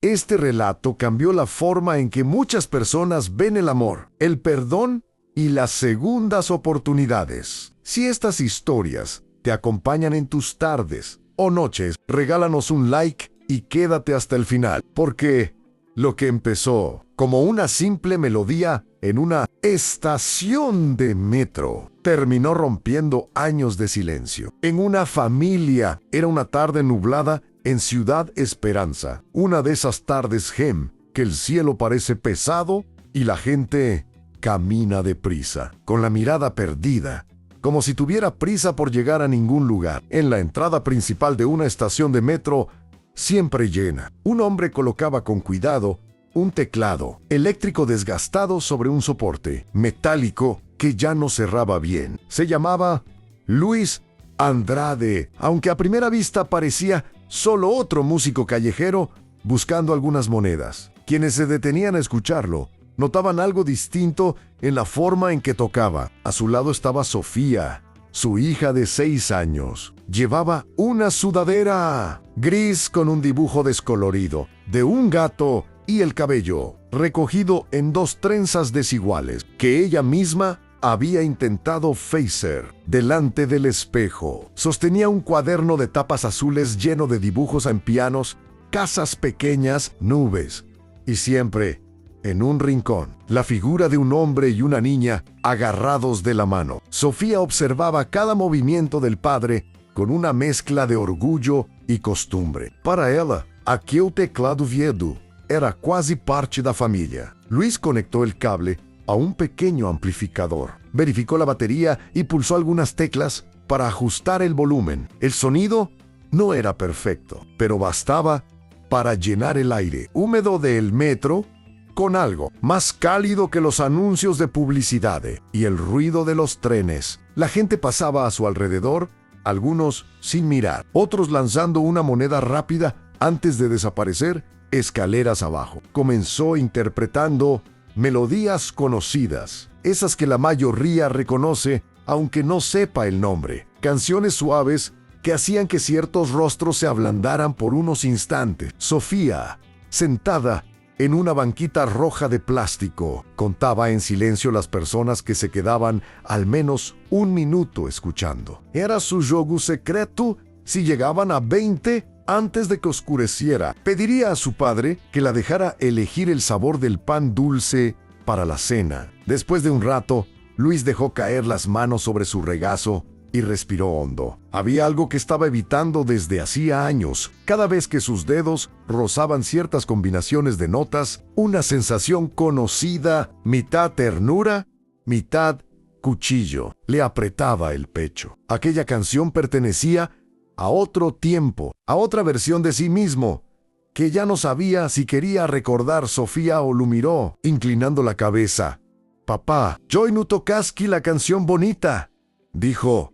Este relato cambió la forma en que muchas personas ven el amor, el perdón y las segundas oportunidades. Si estas historias te acompañan en tus tardes o noches, regálanos un like y quédate hasta el final, porque lo que empezó como una simple melodía en una estación de metro terminó rompiendo años de silencio. En una familia, era una tarde nublada en Ciudad Esperanza, una de esas tardes que el cielo parece pesado y la gente camina deprisa, con la mirada perdida, como si tuviera prisa por llegar a ningún lugar. En la entrada principal de una estación de metro, siempre llena, un hombre colocaba con cuidado un teclado eléctrico desgastado sobre un soporte metálico que ya no cerraba bien. Se llamaba Luis Andrade, aunque a primera vista parecía solo otro músico callejero buscando algunas monedas. Quienes se detenían a escucharlo notaban algo distinto en la forma en que tocaba. A su lado estaba Sofía, su hija de 6 años. Llevaba una sudadera gris con un dibujo descolorido de un gato y el cabello recogido en 2 trenzas desiguales que ella misma había intentado facer delante del espejo. Sostenía un cuaderno de tapas azules lleno de dibujos en pianos, casas pequeñas, nubes y siempre, en un rincón, la figura de un hombre y una niña agarrados de la mano. Sofía observaba cada movimiento del padre con una mezcla de orgullo y costumbre. Para ela, aquele teclado viedo era quase parte da familia. Luis conectó el cable a un pequeño amplificador. Verificó la batería y pulsó algunas teclas para ajustar el volumen. El sonido no era perfecto, pero bastaba para llenar el aire húmedo del metro con algo más cálido que los anuncios de publicidad y el ruido de los trenes. La gente pasaba a su alrededor, algunos sin mirar, otros lanzando una moneda rápida antes de desaparecer escaleras abajo. Comenzó interpretando melodías conocidas, esas que la mayoría reconoce aunque no sepa el nombre. Canciones suaves que hacían que ciertos rostros se ablandaran por unos instantes. Sofía, sentada en una banquita roja de plástico, contaba en silencio las personas que se quedaban al menos 1 minuto escuchando. Era su juego secreto. Si llegaban a 20 antes de que oscureciera, pediría a su padre que la dejara elegir el sabor del pan dulce para la cena. Después de un rato, Luis dejó caer las manos sobre su regazo y respiró hondo. Había algo que estaba evitando desde hacía años. Cada vez que sus dedos rozaban ciertas combinaciones de notas, una sensación conocida, mitad ternura, mitad cuchillo, le apretaba el pecho. Aquella canción pertenecía a otro tiempo, a otra versión de sí mismo, que ya no sabía si quería recordar. Sofía o lo miró, inclinando la cabeza. «Papá, yo no tocaski la canción bonita», dijo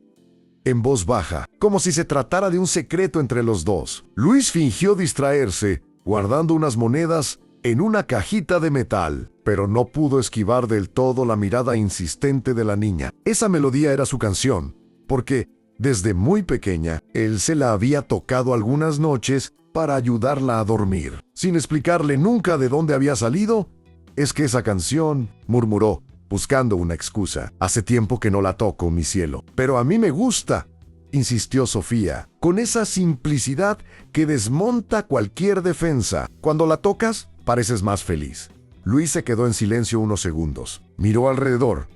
en voz baja, como si se tratara de un secreto entre los dos. Luis fingió distraerse, guardando unas monedas en una cajita de metal, pero no pudo esquivar del todo la mirada insistente de la niña. Esa melodía era su canción, porque desde muy pequeña, él se la había tocado algunas noches para ayudarla a dormir. Sin explicarle nunca de dónde había salido, «Es que esa canción», murmuró, buscando una excusa. «Hace tiempo que no la toco, mi cielo». «Pero a mí me gusta», insistió Sofía, con esa simplicidad que desmonta cualquier defensa. «Cuando la tocas, pareces más feliz». Luis se quedó en silencio unos segundos. Miró alrededor.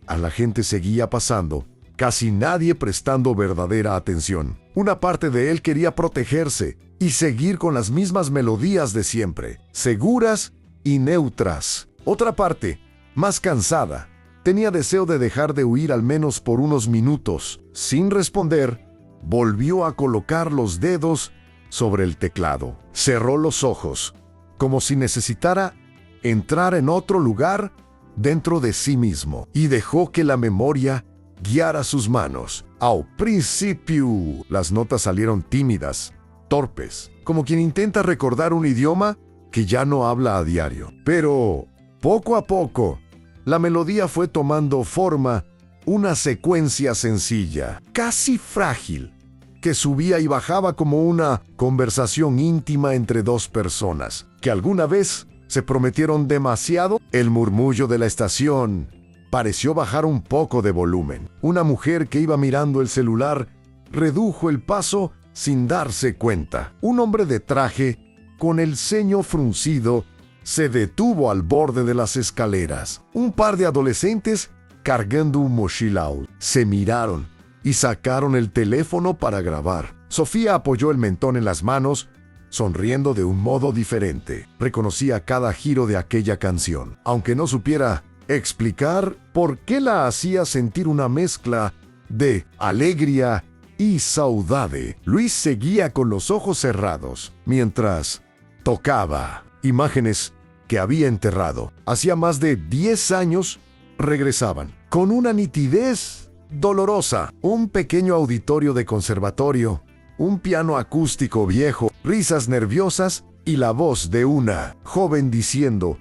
A la gente seguía pasando, casi nadie prestando verdadera atención. Una parte de él quería protegerse y seguir con las mismas melodías de siempre, seguras y neutras. Otra parte, más cansada, tenía deseo de dejar de huir al menos por unos minutos. Sin responder, volvió a colocar los dedos sobre el teclado. Cerró los ojos, como si necesitara entrar en otro lugar dentro de sí mismo, y dejó que la memoria guiara sus manos. Al principio, las notas salieron tímidas, torpes, como quien intenta recordar un idioma que ya no habla a diario. Pero, poco a poco, la melodía fue tomando forma, una secuencia sencilla, casi frágil, que subía y bajaba como una conversación íntima entre 2 personas. que alguna vez se prometieron demasiado. El murmullo de la estación pareció bajar un poco de volumen. Una mujer que iba mirando el celular redujo el paso sin darse cuenta. Un hombre de traje, con el ceño fruncido, se detuvo al borde de las escaleras. Un par de adolescentes, cargando un mochilao, se miraron y sacaron el teléfono para grabar. Sofía apoyó el mentón en las manos, sonriendo de un modo diferente. Reconocía cada giro de aquella canción, aunque no supiera explicar por qué la hacía sentir una mezcla de alegría y saudade. Luis seguía con los ojos cerrados mientras tocaba. Imágenes que había enterrado hacía más de 10 años regresaban con una nitidez dolorosa. Un pequeño auditorio de conservatorio, un piano acústico viejo, risas nerviosas y la voz de una joven diciendo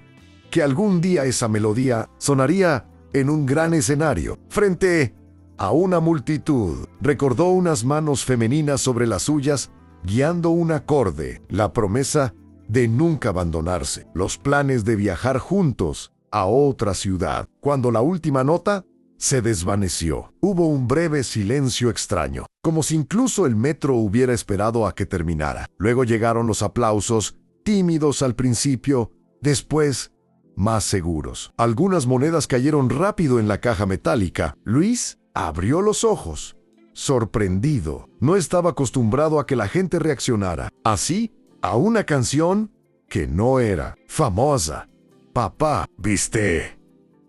que algún día esa melodía sonaría en un gran escenario, frente a una multitud. Recordó unas manos femeninas sobre las suyas, guiando un acorde, la promesa de nunca abandonarse, los planes de viajar juntos a otra ciudad. Cuando la última nota se desvaneció, hubo un breve silencio extraño, como si incluso el metro hubiera esperado a que terminara. Luego llegaron los aplausos, tímidos al principio, después más seguros. Algunas monedas cayeron rápido en la caja metálica. Luis abrió los ojos, sorprendido. No estaba acostumbrado a que la gente reaccionara así a una canción que no era famosa. «Papá, ¿viste?»,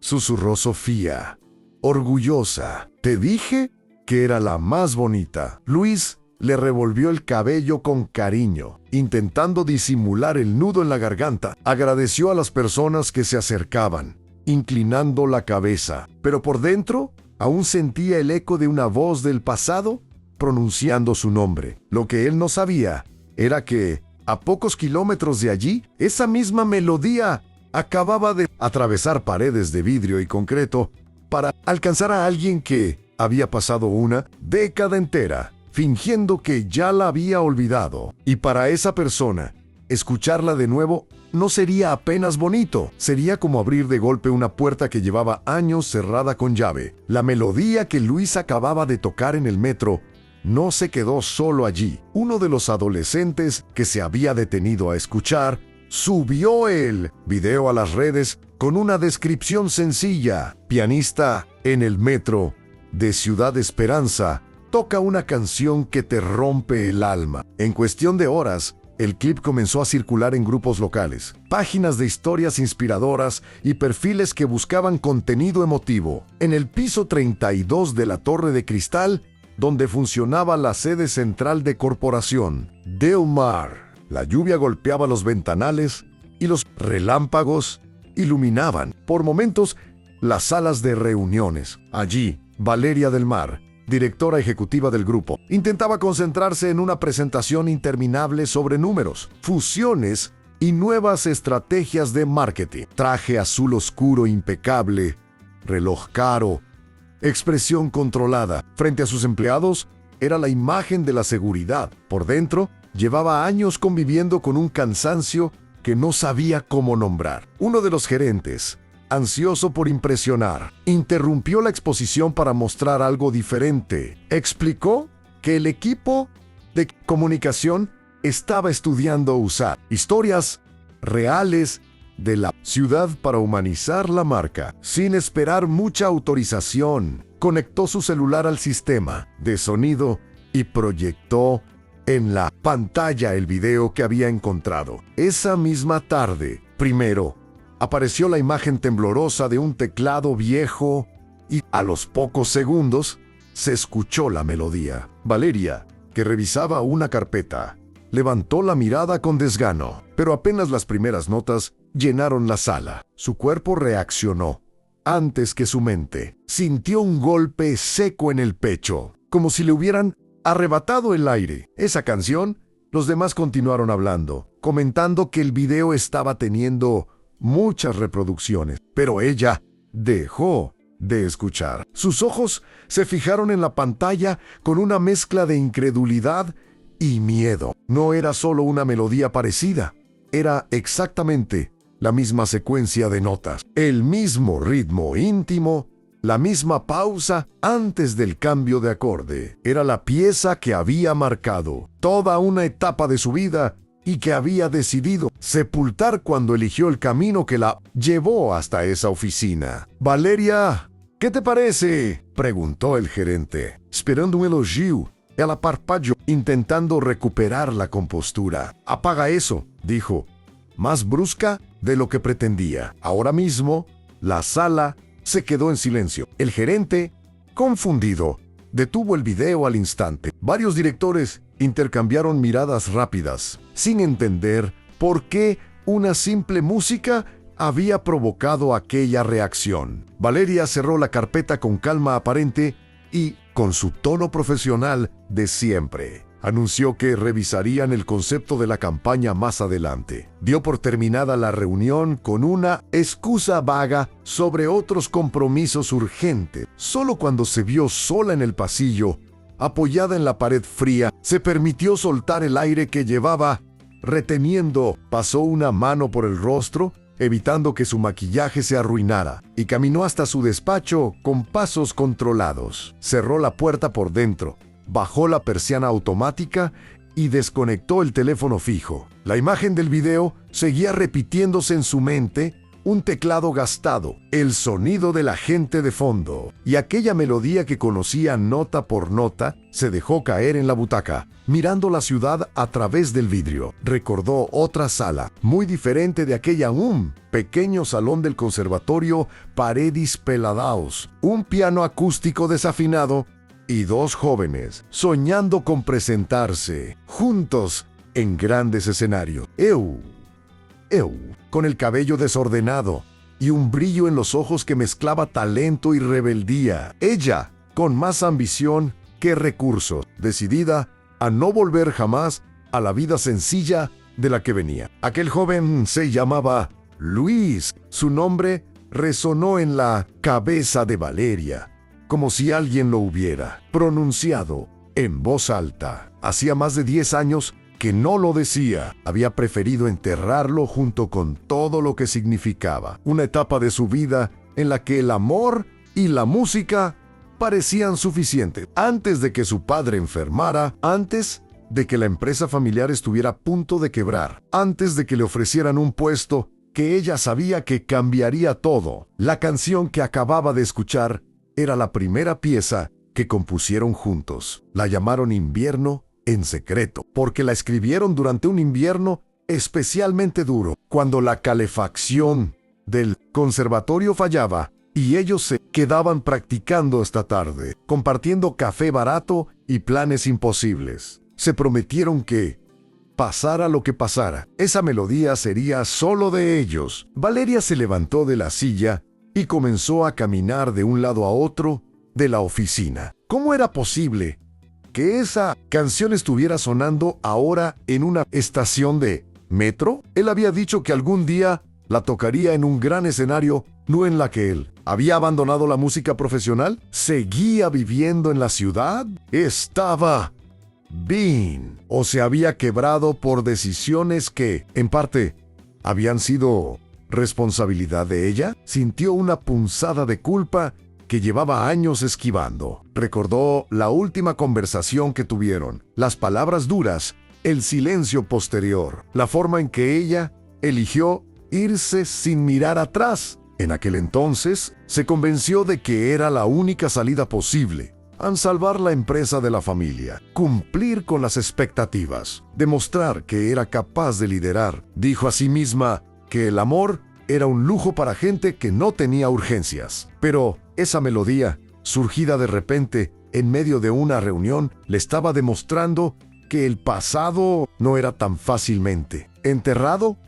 susurró Sofía, orgullosa. «Te dije que era la más bonita». Luis le revolvió el cabello con cariño, intentando disimular el nudo en la garganta. Agradeció a las personas que se acercaban, inclinando la cabeza, pero por dentro aún sentía el eco de una voz del pasado pronunciando su nombre. Lo que él no sabía era que, a pocos kilómetros de allí, esa misma melodía acababa de atravesar paredes de vidrio y concreto para alcanzar a alguien que había pasado una década entera fingiendo que ya la había olvidado. Y para esa persona, escucharla de nuevo no sería apenas bonito. Sería como abrir de golpe una puerta que llevaba años cerrada con llave. La melodía que Luis acababa de tocar en el metro no se quedó solo allí. Uno de los adolescentes que se había detenido a escuchar subió el video a las redes con una descripción sencilla. Pianista en el metro de Ciudad Esperanza toca una canción que te rompe el alma. En cuestión de horas, el clip comenzó a circular en grupos locales, páginas de historias inspiradoras y perfiles que buscaban contenido emotivo. En el piso 32 de la Torre de Cristal, donde funcionaba la sede central de Corporación Del Mar, la lluvia golpeaba los ventanales y los relámpagos iluminaban, por momentos, las salas de reuniones. Allí, Valeria del Mar, directora ejecutiva del grupo, intentaba concentrarse en una presentación interminable sobre números, fusiones y nuevas estrategias de marketing. Traje azul oscuro impecable, reloj caro, expresión controlada. Frente a sus empleados, era la imagen de la seguridad. Por dentro, llevaba años conviviendo con un cansancio que no sabía cómo nombrar. Uno de los gerentes, ansioso por impresionar, interrumpió la exposición para mostrar algo diferente. Explicó que el equipo de comunicación estaba estudiando usar historias reales de la ciudad para humanizar la marca. Sin esperar mucha autorización, conectó su celular al sistema de sonido y proyectó en la pantalla el video que había encontrado. Esa misma tarde, primero, apareció la imagen temblorosa de un teclado viejo y a los pocos segundos se escuchó la melodía. Valeria, que revisaba una carpeta, levantó la mirada con desgano, pero apenas las primeras notas llenaron la sala. Su cuerpo reaccionó antes que su mente. Sintió un golpe seco en el pecho, como si le hubieran arrebatado el aire. Esa canción, los demás continuaron hablando, comentando que el video estaba teniendo muchas reproducciones, pero ella dejó de escuchar. Sus ojos se fijaron en la pantalla con una mezcla de incredulidad y miedo. No era solo una melodía parecida, era exactamente la misma secuencia de notas, el mismo ritmo íntimo, la misma pausa antes del cambio de acorde. Era la pieza que había marcado toda una etapa de su vida y que había decidido sepultar cuando eligió el camino que la llevó hasta esa oficina. «Valeria, ¿qué te parece?», preguntó el gerente. Esperando un elogio, ella parpadeó, intentando recuperar la compostura. «Apaga eso», dijo, más brusca de lo que pretendía. Ahora mismo, la sala se quedó en silencio. El gerente, confundido, detuvo el video al instante. Varios directores intercambiaron miradas rápidas, sin entender por qué una simple música había provocado aquella reacción. Valeria cerró la carpeta con calma aparente y, con su tono profesional de siempre, anunció que revisarían el concepto de la campaña más adelante. Dio por terminada la reunión con una excusa vaga sobre otros compromisos urgentes. Solo cuando se vio sola en el pasillo, apoyada en la pared fría, se permitió soltar el aire que llevaba reteniendo. Pasó una mano por el rostro, evitando que su maquillaje se arruinara, y caminó hasta su despacho con pasos controlados. Cerró la puerta por dentro, bajó la persiana automática y desconectó el teléfono fijo. La imagen del video seguía repitiéndose en su mente, un teclado gastado, el sonido de la gente de fondo, y aquella melodía que conocía nota por nota. Se dejó caer en la butaca, mirando la ciudad a través del vidrio. Recordó otra sala, muy diferente de aquella, un pequeño salón del conservatorio, paredes peladaos, un piano acústico desafinado y dos jóvenes soñando con presentarse juntos en grandes escenarios. Con el cabello desordenado y un brillo en los ojos que mezclaba talento y rebeldía. Ella, con más ambición que recursos, decidida a no volver jamás a la vida sencilla de la que venía. Aquel joven se llamaba Luis. Su nombre resonó en la cabeza de Valeria, como si alguien lo hubiera pronunciado en voz alta. Hacía más de 10 años que no lo decía. Había preferido enterrarlo junto con todo lo que significaba. Una etapa de su vida en la que el amor y la música parecían suficientes. Antes de que su padre enfermara, antes de que la empresa familiar estuviera a punto de quebrar, antes de que le ofrecieran un puesto que ella sabía que cambiaría todo. La canción que acababa de escuchar era la primera pieza que compusieron juntos. La llamaron Invierno en secreto, porque la escribieron durante un invierno especialmente duro, cuando la calefacción del conservatorio fallaba y ellos se quedaban practicando esta tarde, compartiendo café barato y planes imposibles. Se prometieron que, pasara lo que pasara, esa melodía sería solo de ellos. Valeria se levantó de la silla y comenzó a caminar de un lado a otro de la oficina. ¿Cómo era posible que esa canción estuviera sonando ahora en una estación de metro? Él había dicho que algún día la tocaría en un gran escenario, no en la que él había abandonado la música profesional. ¿Seguía viviendo en la ciudad? ¿Estaba bien o se había quebrado por decisiones que, en parte, habían sido responsabilidad de ella? Sintió una punzada de culpa que llevaba años esquivando. Recordó la última conversación que tuvieron, las palabras duras, el silencio posterior, la forma en que ella eligió irse sin mirar atrás. En aquel entonces, se convenció de que era la única salida posible, al salvar la empresa de la familia, cumplir con las expectativas, demostrar que era capaz de liderar. Dijo a sí misma que el amor era un lujo para gente que no tenía urgencias. Pero esa melodía, surgida de repente en medio de una reunión, le estaba demostrando que el pasado no era tan fácilmente enterrado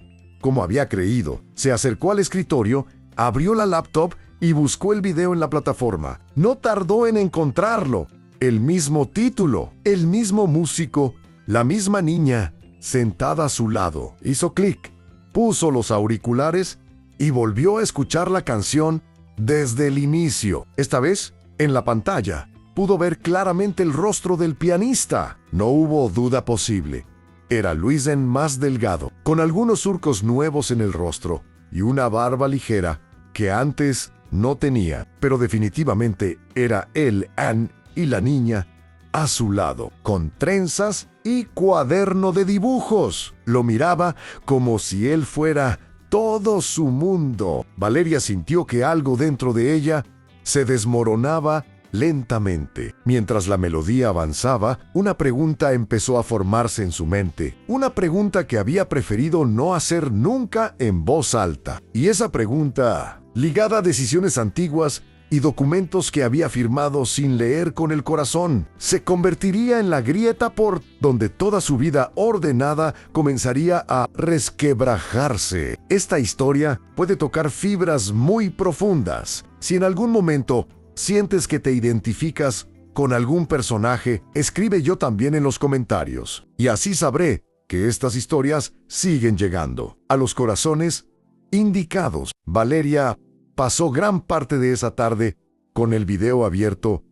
como había creído. Se acercó al escritorio, abrió la laptop y buscó el video en la plataforma. No tardó en encontrarlo. El mismo título, el mismo músico, la misma niña sentada a su lado. Hizo clic, puso los auriculares y volvió a escuchar la canción desde el inicio. Esta vez, en la pantalla, pudo ver claramente el rostro del pianista. No hubo duda posible. Era Luisen más delgado, con algunos surcos nuevos en el rostro y una barba ligera que antes no tenía, pero definitivamente era él, Anne, y la niña a su lado, con trenzas y cuaderno de dibujos. Lo miraba como si él fuera todo su mundo. Valeria sintió que algo dentro de ella se desmoronaba lentamente. Mientras la melodía avanzaba, una pregunta empezó a formarse en su mente. Una pregunta que había preferido no hacer nunca en voz alta. Y esa pregunta, ligada a decisiones antiguas y documentos que había firmado sin leer con el corazón, se convertiría en la grieta por donde toda su vida ordenada comenzaría a resquebrajarse. Esta historia puede tocar fibras muy profundas. Si en algún momento sientes que te identificas con algún personaje, escribe yo también en los comentarios. Y así sabré que estas historias siguen llegando a los corazones indicados. Valeria pasó gran parte de esa tarde con el video abierto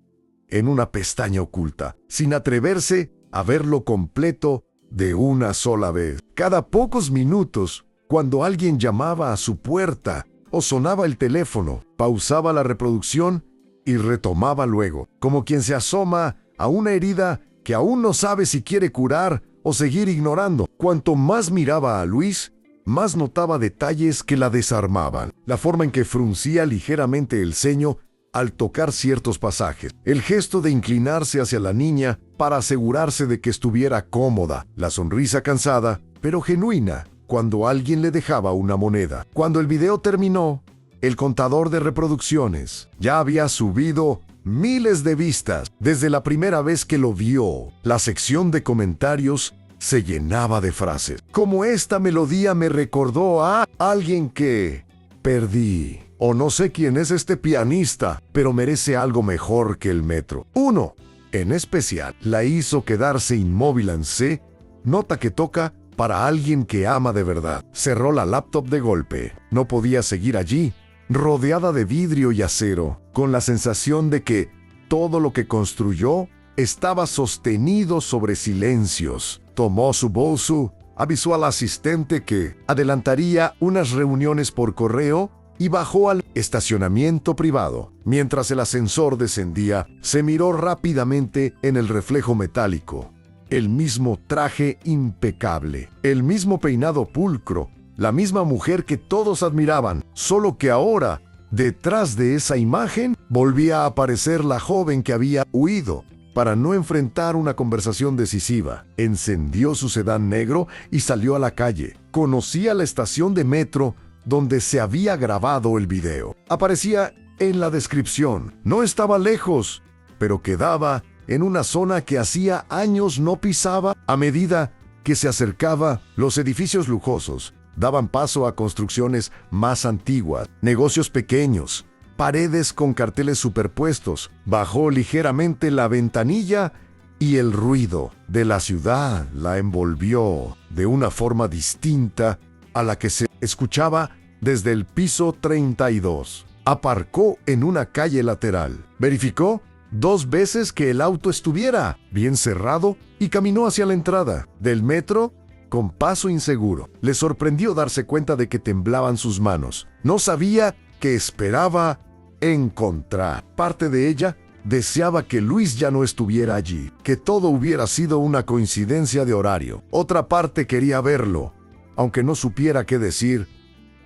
en una pestaña oculta, sin atreverse a verlo completo de una sola vez. Cada pocos minutos, cuando alguien llamaba a su puerta o sonaba el teléfono, pausaba la reproducción y retomaba luego, como quien se asoma a una herida que aún no sabe si quiere curar o seguir ignorando. Cuanto más miraba a Luis, más notaba detalles que la desarmaban. La forma en que fruncía ligeramente el ceño al tocar ciertos pasajes, el gesto de inclinarse hacia la niña para asegurarse de que estuviera cómoda, la sonrisa cansada, pero genuina, cuando alguien le dejaba una moneda. Cuando el video terminó, el contador de reproducciones ya había subido miles de vistas. Desde la primera vez que lo vio, la sección de comentarios se llenaba de frases. Como esta melodía me recordó a alguien que perdí. O no sé quién es este pianista, pero merece algo mejor que el metro. Uno, en especial, la hizo quedarse inmóvil en C, nota que toca para alguien que ama de verdad. Cerró la laptop de golpe. No podía seguir allí, rodeada de vidrio y acero, con la sensación de que todo lo que construyó estaba sostenido sobre silencios. Tomó su bolso, avisó al asistente que adelantaría unas reuniones por correo y bajó al estacionamiento privado. Mientras el ascensor descendía, se miró rápidamente en el reflejo metálico. El mismo traje impecable, el mismo peinado pulcro, la misma mujer que todos admiraban, solo que ahora, detrás de esa imagen, volvía a aparecer la joven que había huido para no enfrentar una conversación decisiva. Encendió su sedán negro y salió a la calle. Conocía la estación de metro donde se había grabado el video. Aparecía en la descripción. No estaba lejos, pero quedaba en una zona que hacía años no pisaba. A medida que se acercaba, los edificios lujosos daban paso a construcciones más antiguas, negocios pequeños, paredes con carteles superpuestos. Bajó ligeramente la ventanilla y el ruido de la ciudad la envolvió de una forma distinta a la que se escuchaba desde el piso 32. Aparcó en una calle lateral. Verificó 2 veces que el auto estuviera bien cerrado y caminó hacia la entrada del metro con paso inseguro. Le sorprendió darse cuenta de que temblaban sus manos. No sabía qué esperaba encontrar. Parte de ella deseaba que Luis ya no estuviera allí, que todo hubiera sido una coincidencia de horario. Otra parte quería verlo, aunque no supiera qué decir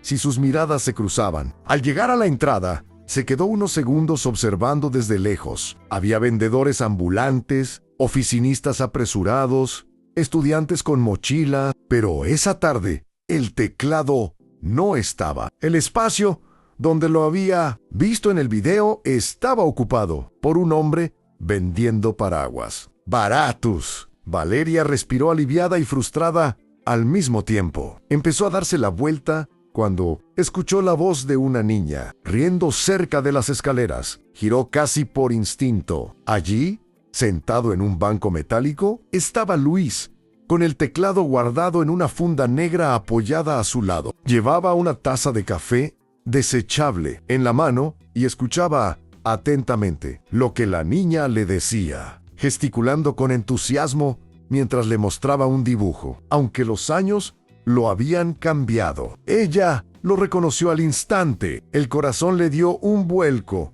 si sus miradas se cruzaban. Al llegar a la entrada, se quedó unos segundos observando desde lejos. Había vendedores ambulantes, oficinistas apresurados, estudiantes con mochila, pero esa tarde el teclado no estaba. El espacio donde lo había visto en el video estaba ocupado por un hombre vendiendo paraguas. ¡Baratos! Valeria respiró aliviada y frustrada al mismo tiempo. Empezó a darse la vuelta cuando escuchó la voz de una niña riendo cerca de las escaleras. Giró casi por instinto. Allí, sentado en un banco metálico, estaba Luis, con el teclado guardado en una funda negra apoyada a su lado. Llevaba una taza de café desechable en la mano y escuchaba atentamente lo que la niña le decía. Gesticulando con entusiasmo, mientras le mostraba un dibujo, aunque los años lo habían cambiado. Ella lo reconoció al instante. El corazón le dio un vuelco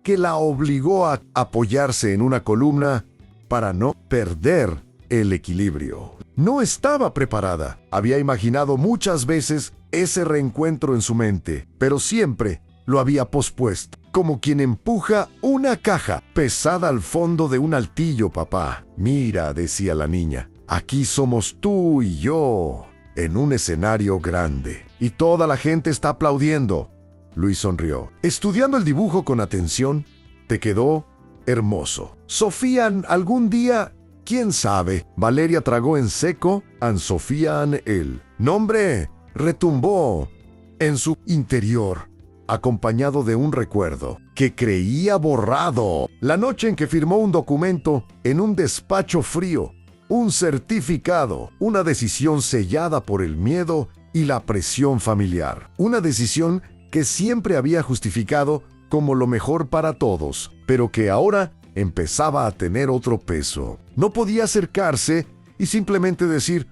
que la obligó a apoyarse en una columna para no perder el equilibrio. No estaba preparada. Había imaginado muchas veces ese reencuentro en su mente, pero siempre lo había pospuesto, como quien empuja una caja pesada al fondo de un altillo. Papá, mira, decía la niña, aquí somos tú y yo, en un escenario grande, y toda la gente está aplaudiendo. Luis sonrió. Estudiando el dibujo con atención, te quedó hermoso. Sofía, algún día, quién sabe. Valeria tragó en seco. An Sofía an el nombre retumbó en su interior, acompañado de un recuerdo que creía borrado. La noche en que firmó un documento en un despacho frío, un certificado, una decisión sellada por el miedo y la presión familiar. Una decisión que siempre había justificado como lo mejor para todos, pero que ahora empezaba a tener otro peso. No podía acercarse y simplemente decir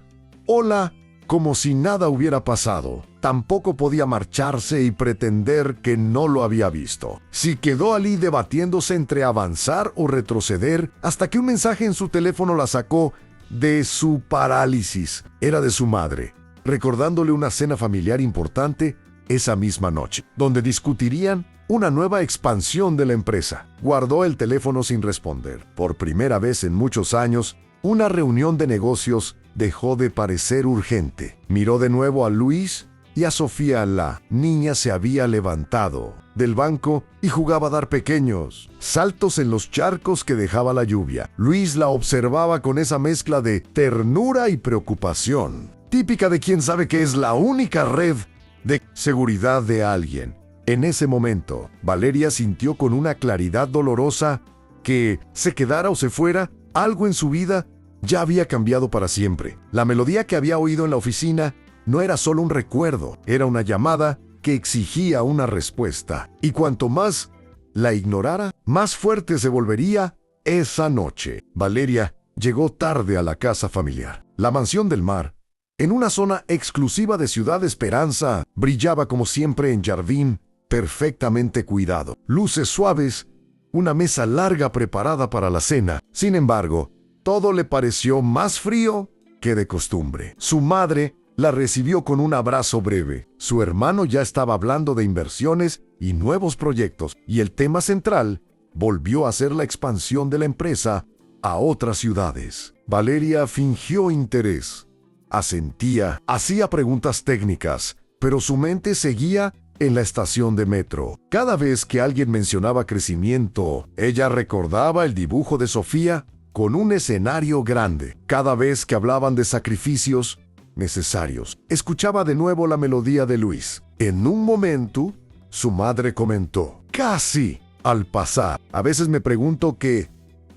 hola como si nada hubiera pasado. Tampoco podía marcharse y pretender que no lo había visto. Si quedó allí debatiéndose entre avanzar o retroceder, hasta que un mensaje en su teléfono la sacó de su parálisis. Era de su madre, recordándole una cena familiar importante esa misma noche, donde discutirían una nueva expansión de la empresa. Guardó el teléfono sin responder. Por primera vez en muchos años, una reunión de negocios dejó de parecer urgente. Miró de nuevo a Luis y a Sofía. La niña se había levantado del banco y jugaba a dar pequeños saltos en los charcos que dejaba la lluvia. Luis la observaba con esa mezcla de ternura y preocupación, típica de quien sabe que es la única red de seguridad de alguien. En ese momento, Valeria sintió con una claridad dolorosa que, se quedara o se fuera, algo en su vida ya había cambiado para siempre. La melodía que había oído en la oficina no era solo un recuerdo, era una llamada que exigía una respuesta. Y cuanto más la ignorara, más fuerte se volvería esa noche. Valeria llegó tarde a la casa familiar. La mansión del mar, en una zona exclusiva de Ciudad Esperanza, brillaba como siempre en jardín perfectamente cuidado. Luces suaves, una mesa larga preparada para la cena. Sin embargo, todo le pareció más frío que de costumbre. Su madre la recibió con un abrazo breve. Su hermano ya estaba hablando de inversiones y nuevos proyectos, y el tema central volvió a ser la expansión de la empresa a otras ciudades. Valeria fingió interés, asentía, hacía preguntas técnicas, pero su mente seguía en la estación de metro. Cada vez que alguien mencionaba crecimiento, ella recordaba el dibujo de Sofía con un escenario grande. Cada vez que hablaban de sacrificios necesarios, escuchaba de nuevo la melodía de Luis. En un momento, su madre comentó, casi al pasar, a veces me pregunto qué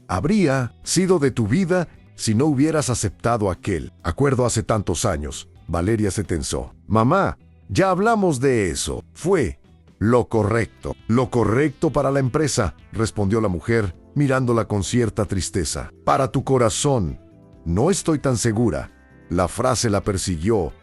habría sido de tu vida si no hubieras aceptado aquel acuerdo hace tantos años. Valeria se tensó. Mamá, ya hablamos de eso. Fue lo correcto para la empresa, respondió la mujer, mirándola con cierta tristeza. Para tu corazón, no estoy tan segura. La frase la persiguió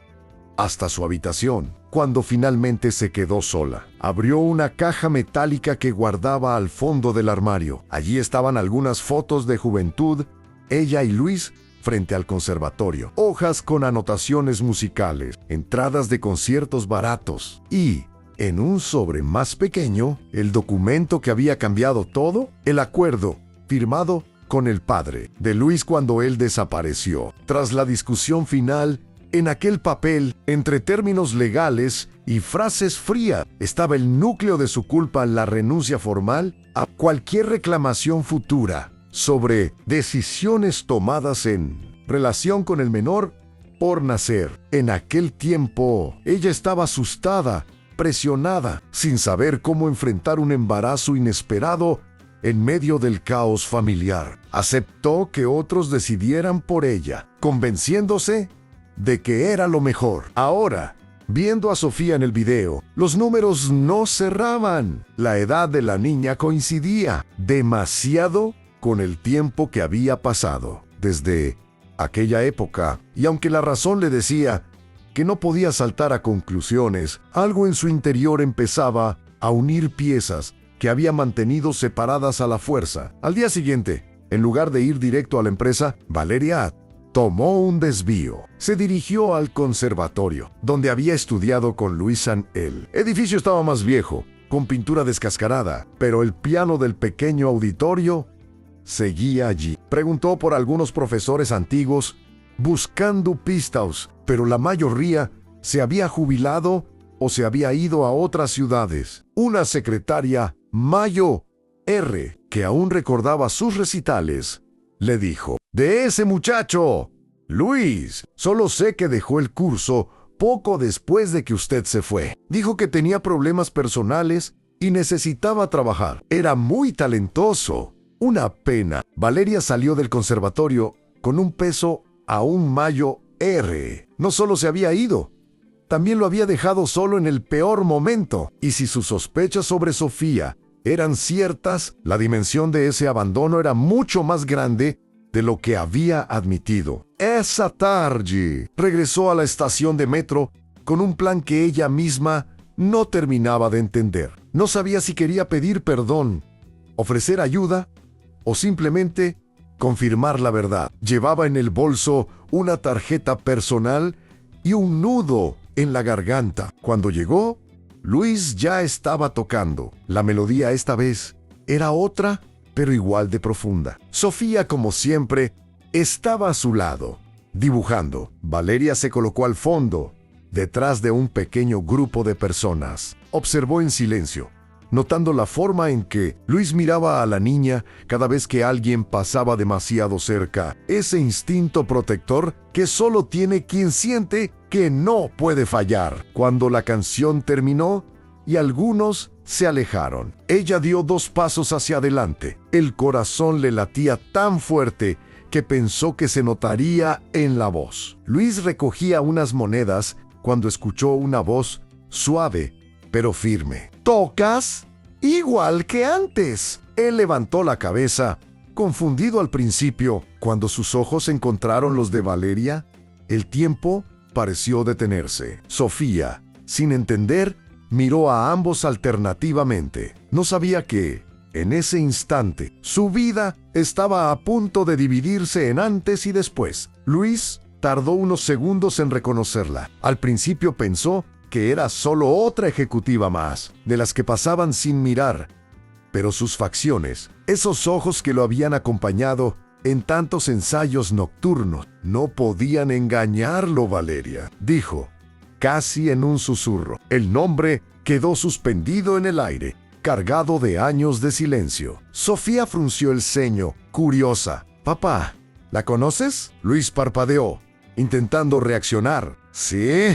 hasta su habitación, cuando finalmente se quedó sola. Abrió una caja metálica que guardaba al fondo del armario. Allí estaban algunas fotos de juventud, ella y Luis frente al conservatorio, hojas con anotaciones musicales, entradas de conciertos baratos y, en un sobre más pequeño, el documento que había cambiado todo, el acuerdo firmado con el padre de Luis cuando él desapareció. Tras la discusión final, en aquel papel, entre términos legales y frases frías, estaba el núcleo de su culpa, la renuncia formal a cualquier reclamación futura sobre decisiones tomadas en relación con el menor por nacer. En aquel tiempo, ella estaba asustada, presionada, sin saber cómo enfrentar un embarazo inesperado en medio del caos familiar. Aceptó que otros decidieran por ella, convenciéndose de que era lo mejor. Ahora, viendo a Sofía en el video, los números no cerraban. La edad de la niña coincidía demasiado con el tiempo que había pasado desde aquella época, y aunque la razón le decía que no podía saltar a conclusiones, algo en su interior empezaba a unir piezas que había mantenido separadas a la fuerza. Al día siguiente, en lugar de ir directo a la empresa, Valeria tomó un desvío. Se dirigió al conservatorio, donde había estudiado con Louis San. El edificio estaba más viejo, con pintura descascarada, pero el piano del pequeño auditorio seguía allí. Preguntó por algunos profesores antiguos, buscando pistas, pero la mayoría se había jubilado o se había ido a otras ciudades. Una secretaria, Mayo R., que aún recordaba sus recitales, le dijo: «De ese muchacho, Luis, solo sé que dejó el curso poco después de que usted se fue. Dijo que tenía problemas personales y necesitaba trabajar. Era muy talentoso». Una pena. Valeria salió del conservatorio con un peso a un Mayo R. No solo se había ido, también lo había dejado solo en el peor momento. Y si sus sospechas sobre Sofía eran ciertas, la dimensión de ese abandono era mucho más grande de lo que había admitido. Esa tarde regresó a la estación de metro con un plan que ella misma no terminaba de entender. No sabía si quería pedir perdón, ofrecer ayuda o simplemente confirmar la verdad. Llevaba en el bolso una tarjeta personal y un nudo en la garganta. Cuando llegó, Luis ya estaba tocando. La melodía esta vez era otra, pero igual de profunda. Sofía, como siempre, estaba a su lado, dibujando. Valeria se colocó al fondo, detrás de un pequeño grupo de personas. Observó en silencio, notando la forma en que Luis miraba a la niña cada vez que alguien pasaba demasiado cerca. Ese instinto protector que solo tiene quien siente que no puede fallar. Cuando la canción terminó y algunos se alejaron, ella dio 2 pasos hacia adelante. El corazón le latía tan fuerte que pensó que se notaría en la voz. Luis recogía unas monedas cuando escuchó una voz suave pero firme. «¿Tocas? Igual que antes». Él levantó la cabeza, confundido al principio. Cuando sus ojos encontraron los de Valeria, el tiempo pareció detenerse. Sofía, sin entender, miró a ambos alternativamente. No sabía que, en ese instante, su vida estaba a punto de dividirse en antes y después. Luis tardó unos segundos en reconocerla. Al principio pensó que era solo otra ejecutiva más, de las que pasaban sin mirar. Pero sus facciones, esos ojos que lo habían acompañado en tantos ensayos nocturnos, no podían engañarlo. «Valeria», dijo, casi en un susurro. El nombre quedó suspendido en el aire, cargado de años de silencio. Sofía frunció el ceño, curiosa. «Papá, ¿la conoces?». Luis parpadeó, intentando reaccionar. «Sí».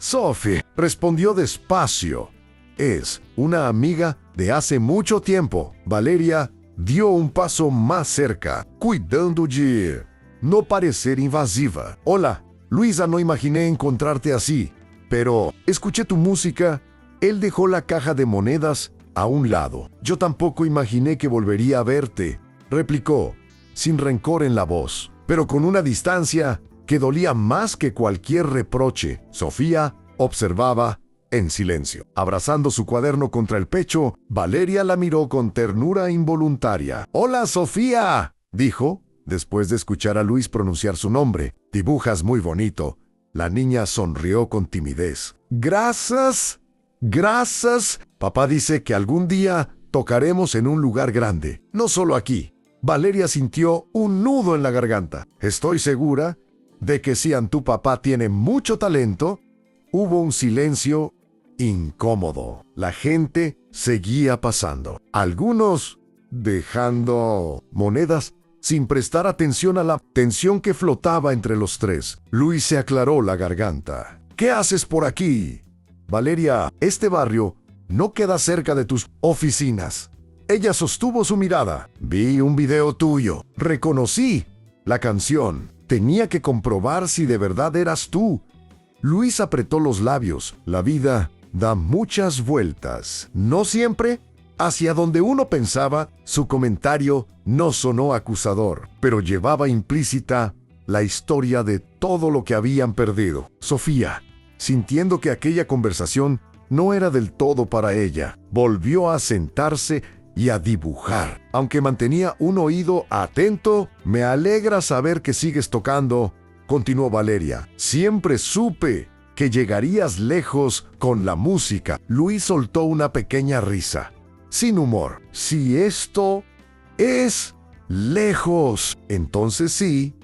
«Sophie», respondió despacio, «es una amiga de hace mucho tiempo». Valeria dio un paso más cerca, cuidando de no parecer invasiva. «Hola, Luisa, no imaginé encontrarte así, pero escuché tu música». Él dejó la caja de monedas a un lado. «Yo tampoco imaginé que volvería a verte», replicó, sin rencor en la voz, pero con una distancia que dolía más que cualquier reproche. Sofía observaba en silencio. Abrazando su cuaderno contra el pecho, Valeria la miró con ternura involuntaria. «Hola, Sofía», dijo, después de escuchar a Luis pronunciar su nombre. «Dibujas muy bonito». La niña sonrió con timidez. «Gracias, gracias. Papá dice que algún día tocaremos en un lugar grande, no solo aquí». Valeria sintió un nudo en la garganta. «Estoy segura de que si tu papá tiene mucho talento». Hubo un silencio incómodo. La gente seguía pasando, algunos dejando monedas sin prestar atención a la tensión que flotaba entre los tres. Luis se aclaró la garganta. «¿Qué haces por aquí?» «Valeria, este barrio no queda cerca de tus oficinas». Ella sostuvo su mirada. «Vi un video tuyo. Reconocí la canción. Tenía que comprobar si de verdad eras tú». Luis apretó los labios. La vida da muchas vueltas. No siempre hacia donde uno pensaba. Su comentario no sonó acusador, pero llevaba implícita la historia de todo lo que habían perdido. Sofía, sintiendo que aquella conversación no era del todo para ella, volvió a sentarse y a dibujar. Aunque mantenía un oído atento, me alegra saber que sigues tocando, continuó Valeria. Siempre supe que llegarías lejos con la música. Luis soltó una pequeña risa, sin humor. Si esto es lejos, entonces sí,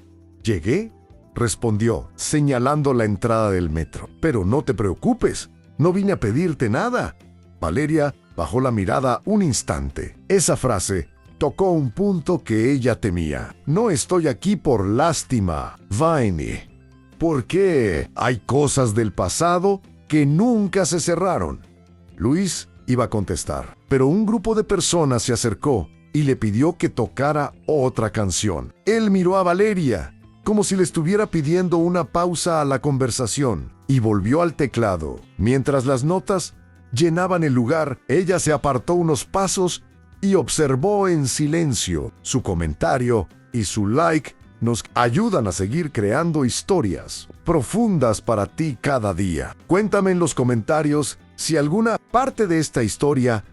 llegué, respondió, señalando la entrada del metro. Pero no te preocupes, no vine a pedirte nada. Valeria bajó la mirada un instante. Esa frase tocó un punto que ella temía. No estoy aquí por lástima, Vaini. Porque hay cosas del pasado que nunca se cerraron. Luis iba a contestar, pero un grupo de personas se acercó y le pidió que tocara otra canción. Él miró a Valeria, como si le estuviera pidiendo una pausa a la conversación, y volvió al teclado. Mientras las notas llenaban el lugar, ella se apartó unos pasos y observó en silencio. Su comentario y su like nos ayudan a seguir creando historias profundas para ti cada día. Cuéntame en los comentarios si alguna parte de esta historia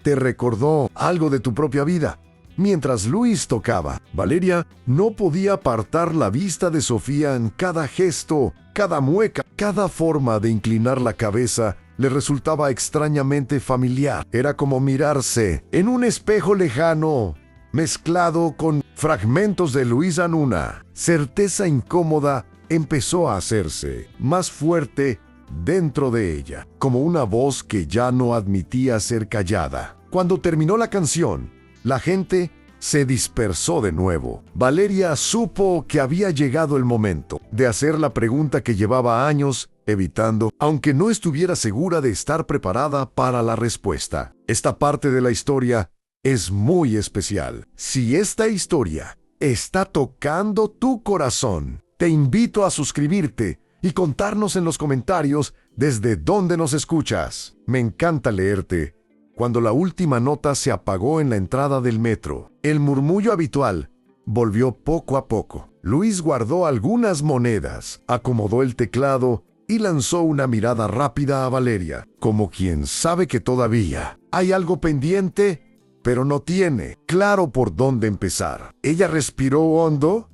te recordó algo de tu propia vida. Mientras Luis tocaba, Valeria no podía apartar la vista de Sofía. En cada gesto, cada mueca, cada forma de inclinar la cabeza le resultaba extrañamente familiar. Era como mirarse en un espejo lejano, mezclado con fragmentos de Luis Anuna. Certeza incómoda empezó a hacerse más fuerte dentro de ella, como una voz que ya no admitía ser callada. Cuando terminó la canción, la gente se dispersó de nuevo. Valeria supo que había llegado el momento de hacer la pregunta que llevaba años evitando, aunque no estuviera segura de estar preparada para la respuesta. Esta parte de la historia es muy especial. Si esta historia está tocando tu corazón, te invito a suscribirte y contarnos en los comentarios desde dónde nos escuchas. Me encanta leerte. Cuando la última nota se apagó en la entrada del metro, el murmullo habitual volvió poco a poco. Luis guardó algunas monedas, acomodó el teclado y lanzó una mirada rápida a Valeria, como quien sabe que todavía hay algo pendiente, pero no tiene claro por dónde empezar. Ella respiró hondo,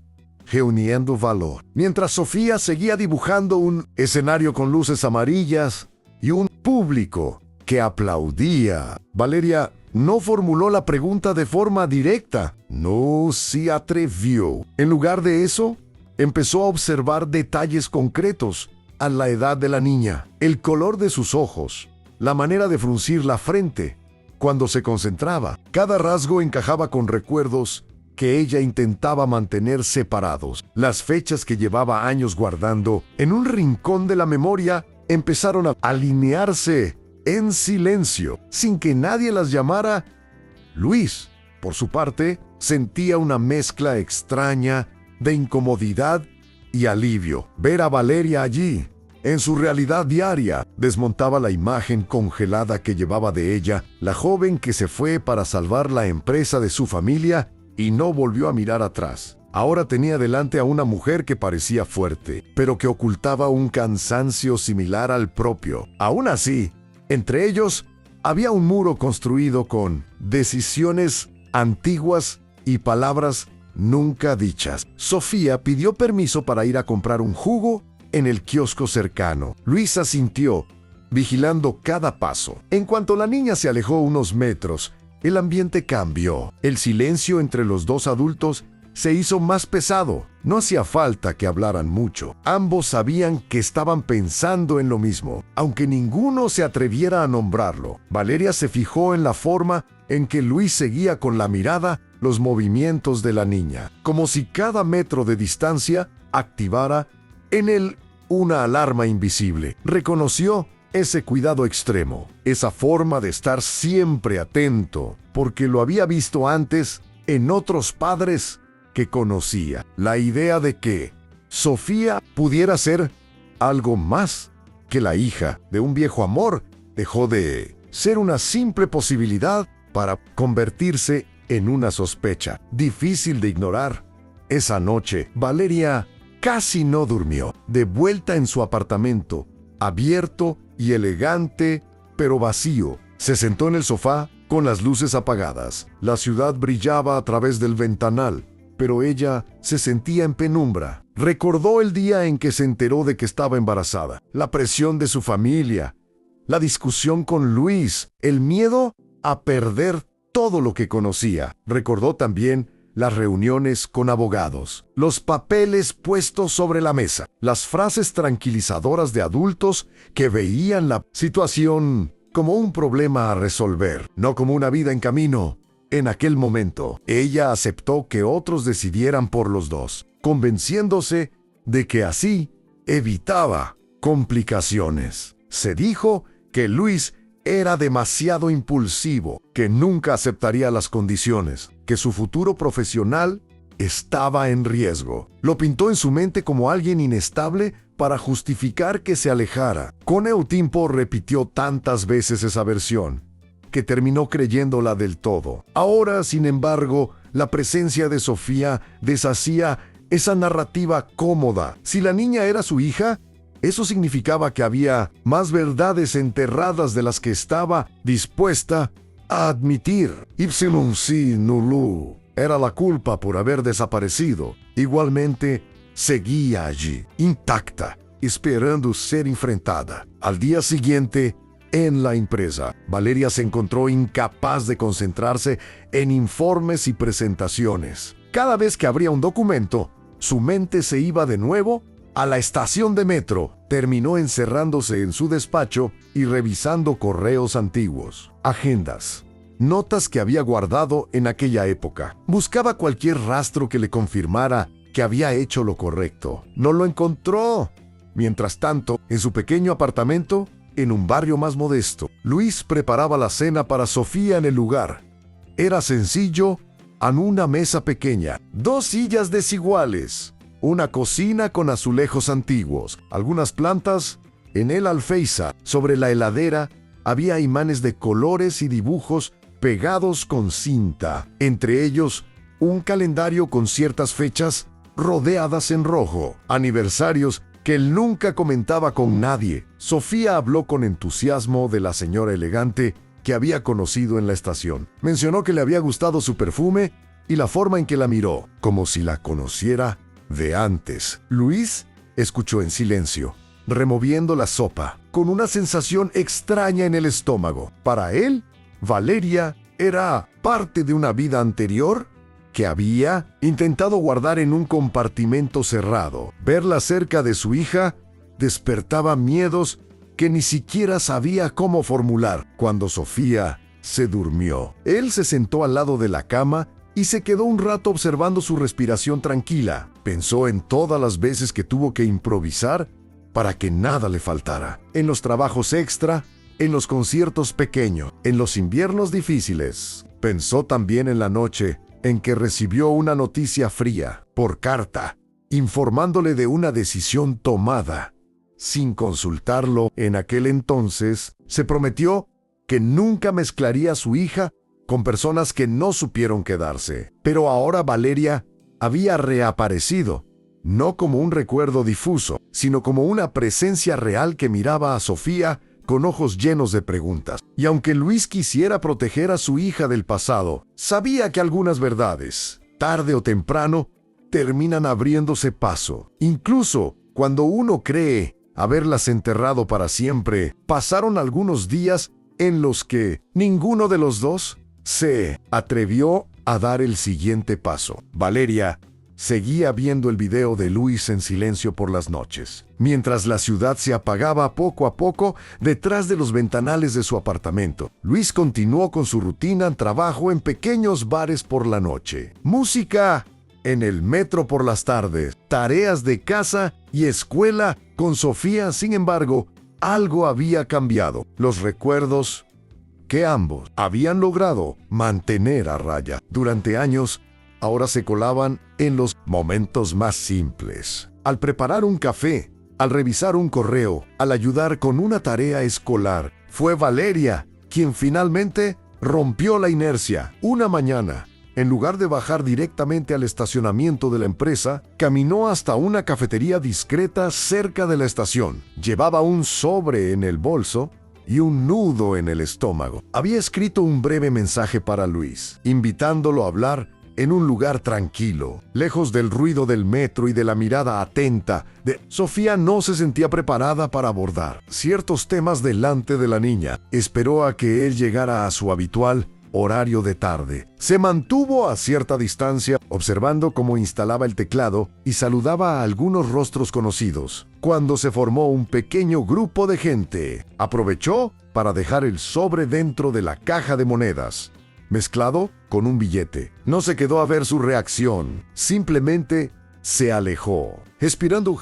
reuniendo valor, mientras Sofía seguía dibujando un escenario con luces amarillas y un público que aplaudía. Valeria no formuló la pregunta de forma directa, no se atrevió. En lugar de eso, empezó a observar detalles concretos a la edad de la niña, el color de sus ojos, la manera de fruncir la frente cuando se concentraba. Cada rasgo encajaba con recuerdos que ella intentaba mantener separados. Las fechas que llevaba años guardando en un rincón de la memoria empezaron a alinearse en silencio, sin que nadie las llamara. Luis, por su parte, sentía una mezcla extraña de incomodidad y alivio. Ver a Valeria allí, en su realidad diaria, desmontaba la imagen congelada que llevaba de ella, la joven que se fue para salvar la empresa de su familia y no volvió a mirar atrás. Ahora tenía delante a una mujer que parecía fuerte, pero que ocultaba un cansancio similar al propio. Aún así, entre ellos había un muro construido con decisiones antiguas y palabras nunca dichas. Sofía pidió permiso para ir a comprar un jugo en el kiosco cercano. Luis asintió, vigilando cada paso. En cuanto la niña se alejó unos metros, el ambiente cambió. El silencio entre los dos adultos se hizo más pesado. No hacía falta que hablaran mucho. Ambos sabían que estaban pensando en lo mismo, aunque ninguno se atreviera a nombrarlo. Valeria se fijó en la forma en que Luis seguía con la mirada los movimientos de la niña, como si cada metro de distancia activara en él una alarma invisible. Reconoció ese cuidado extremo, esa forma de estar siempre atento, porque lo había visto antes en otros padres que conocía. La idea de que Sofía pudiera ser algo más que la hija de un viejo amor dejó de ser una simple posibilidad para convertirse en una sospecha difícil de ignorar. Esa noche, Valeria casi no durmió. De vuelta en su apartamento, abierto y elegante, pero vacío, se sentó en el sofá con las luces apagadas. La ciudad brillaba a través del ventanal, pero ella se sentía en penumbra. Recordó el día en que se enteró de que estaba embarazada, la presión de su familia, la discusión con Luis, el miedo a perder todo lo que conocía. Recordó también las reuniones con abogados, los papeles puestos sobre la mesa, las frases tranquilizadoras de adultos que veían la situación como un problema a resolver, no como una vida en camino. En aquel momento, ella aceptó que otros decidieran por los dos, convenciéndose de que así evitaba complicaciones. Se dijo que Luis era demasiado impulsivo, que nunca aceptaría las condiciones, que su futuro profesional estaba en riesgo. Lo pintó en su mente como alguien inestable para justificar que se alejara. Con el tiempo repitió tantas veces esa versión, que terminó creyéndola del todo. Ahora, sin embargo, la presencia de Sofía deshacía esa narrativa cómoda. Si la niña era su hija, eso significaba que había más verdades enterradas de las que estaba dispuesta a admitir. Ipsilon si nullu era la culpa por haber desaparecido. Igualmente, seguía allí, intacta, esperando ser enfrentada. Al día siguiente, en la empresa, Valeria se encontró incapaz de concentrarse en informes y presentaciones. Cada vez que abría un documento, su mente se iba de nuevo a la estación de metro. Terminó encerrándose en su despacho y revisando correos antiguos, agendas, notas que había guardado en aquella época. Buscaba cualquier rastro que le confirmara que había hecho lo correcto. No lo encontró. Mientras tanto, en su pequeño apartamento, en un barrio más modesto, Luis preparaba la cena para Sofía en el lugar. Era sencillo, en una mesa pequeña, 2 sillas desiguales, una cocina con azulejos antiguos, algunas plantas en el alféizar. Sobre la heladera había imanes de colores y dibujos pegados con cinta, entre ellos un calendario con ciertas fechas rodeadas en rojo, aniversarios que él nunca comentaba con nadie. Sofía habló con entusiasmo de la señora elegante que había conocido en la estación. Mencionó que le había gustado su perfume y la forma en que la miró, como si la conociera de antes. Luis escuchó en silencio, removiendo la sopa, con una sensación extraña en el estómago. Para él, Valeria era parte de una vida anterior que había intentado guardar en un compartimento cerrado. Verla cerca de su hija despertaba miedos que ni siquiera sabía cómo formular. Cuando Sofía se durmió, él se sentó al lado de la cama y se quedó un rato observando su respiración tranquila. Pensó en todas las veces que tuvo que improvisar para que nada le faltara. En los trabajos extra, en los conciertos pequeños, en los inviernos difíciles. Pensó también en la noche en que recibió una noticia fría, por carta, informándole de una decisión tomada. Sin consultarlo en aquel entonces, se prometió que nunca mezclaría a su hija con personas que no supieron quedarse. Pero ahora Valeria había reaparecido, no como un recuerdo difuso, sino como una presencia real que miraba a Sofía con ojos llenos de preguntas. Y aunque Luis quisiera proteger a su hija del pasado, sabía que algunas verdades, tarde o temprano, terminan abriéndose paso. Incluso cuando uno cree haberlas enterrado para siempre, pasaron algunos días en los que ninguno de los dos se atrevió a dar el siguiente paso. Valeria seguía viendo el video de Luis en silencio por las noches, mientras la ciudad se apagaba poco a poco detrás de los ventanales de su apartamento. Luis continuó con su rutina, trabajo en pequeños bares por la noche, música en el metro por las tardes, tareas de casa y escuela con Sofía. Sin embargo, algo había cambiado. Los recuerdos que ambos habían logrado mantener a raya durante años ahora se colaban en los momentos más simples. Al preparar un café, al revisar un correo, al ayudar con una tarea escolar. Fue Valeria quien finalmente rompió la inercia. Una mañana, En lugar de bajar directamente al estacionamiento de la empresa, caminó hasta una cafetería discreta cerca de la estación. Llevaba un sobre en el bolso y un nudo en el estómago. Había escrito un breve mensaje para Luis, invitándolo a hablar en un lugar tranquilo, lejos del ruido del metro y de la mirada atenta de Sofía. No se sentía preparada para abordar ciertos temas delante de la niña. Esperó a que él llegara a su habitual horario de tarde. Se mantuvo a cierta distancia, observando cómo instalaba el teclado y saludaba a algunos rostros conocidos. Cuando se formó un pequeño grupo de gente, aprovechó para dejar el sobre dentro de la caja de monedas, mezclado con un billete. No se quedó a ver su reacción, simplemente se alejó, respirando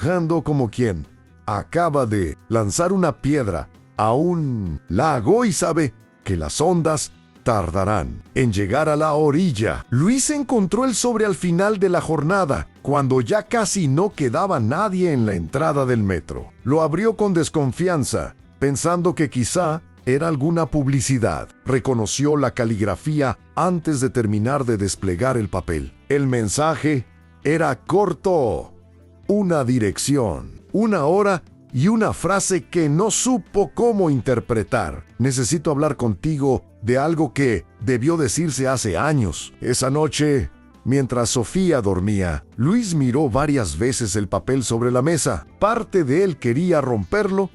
como quien acaba de lanzar una piedra a un lago y sabe que las ondas tardarán en llegar a la orilla. Luis encontró el sobre al final de la jornada, cuando ya casi no quedaba nadie en la entrada del metro. Lo abrió con desconfianza, pensando que quizá era alguna publicidad. Reconoció la caligrafía antes de terminar de desplegar el papel. El mensaje era corto: una dirección, una hora y una frase que no supo cómo interpretar. Necesito hablar contigo de algo que debió decirse hace años. Esa noche, mientras Sofía dormía, Luis miró varias veces el papel sobre la mesa. Parte de él quería romperlo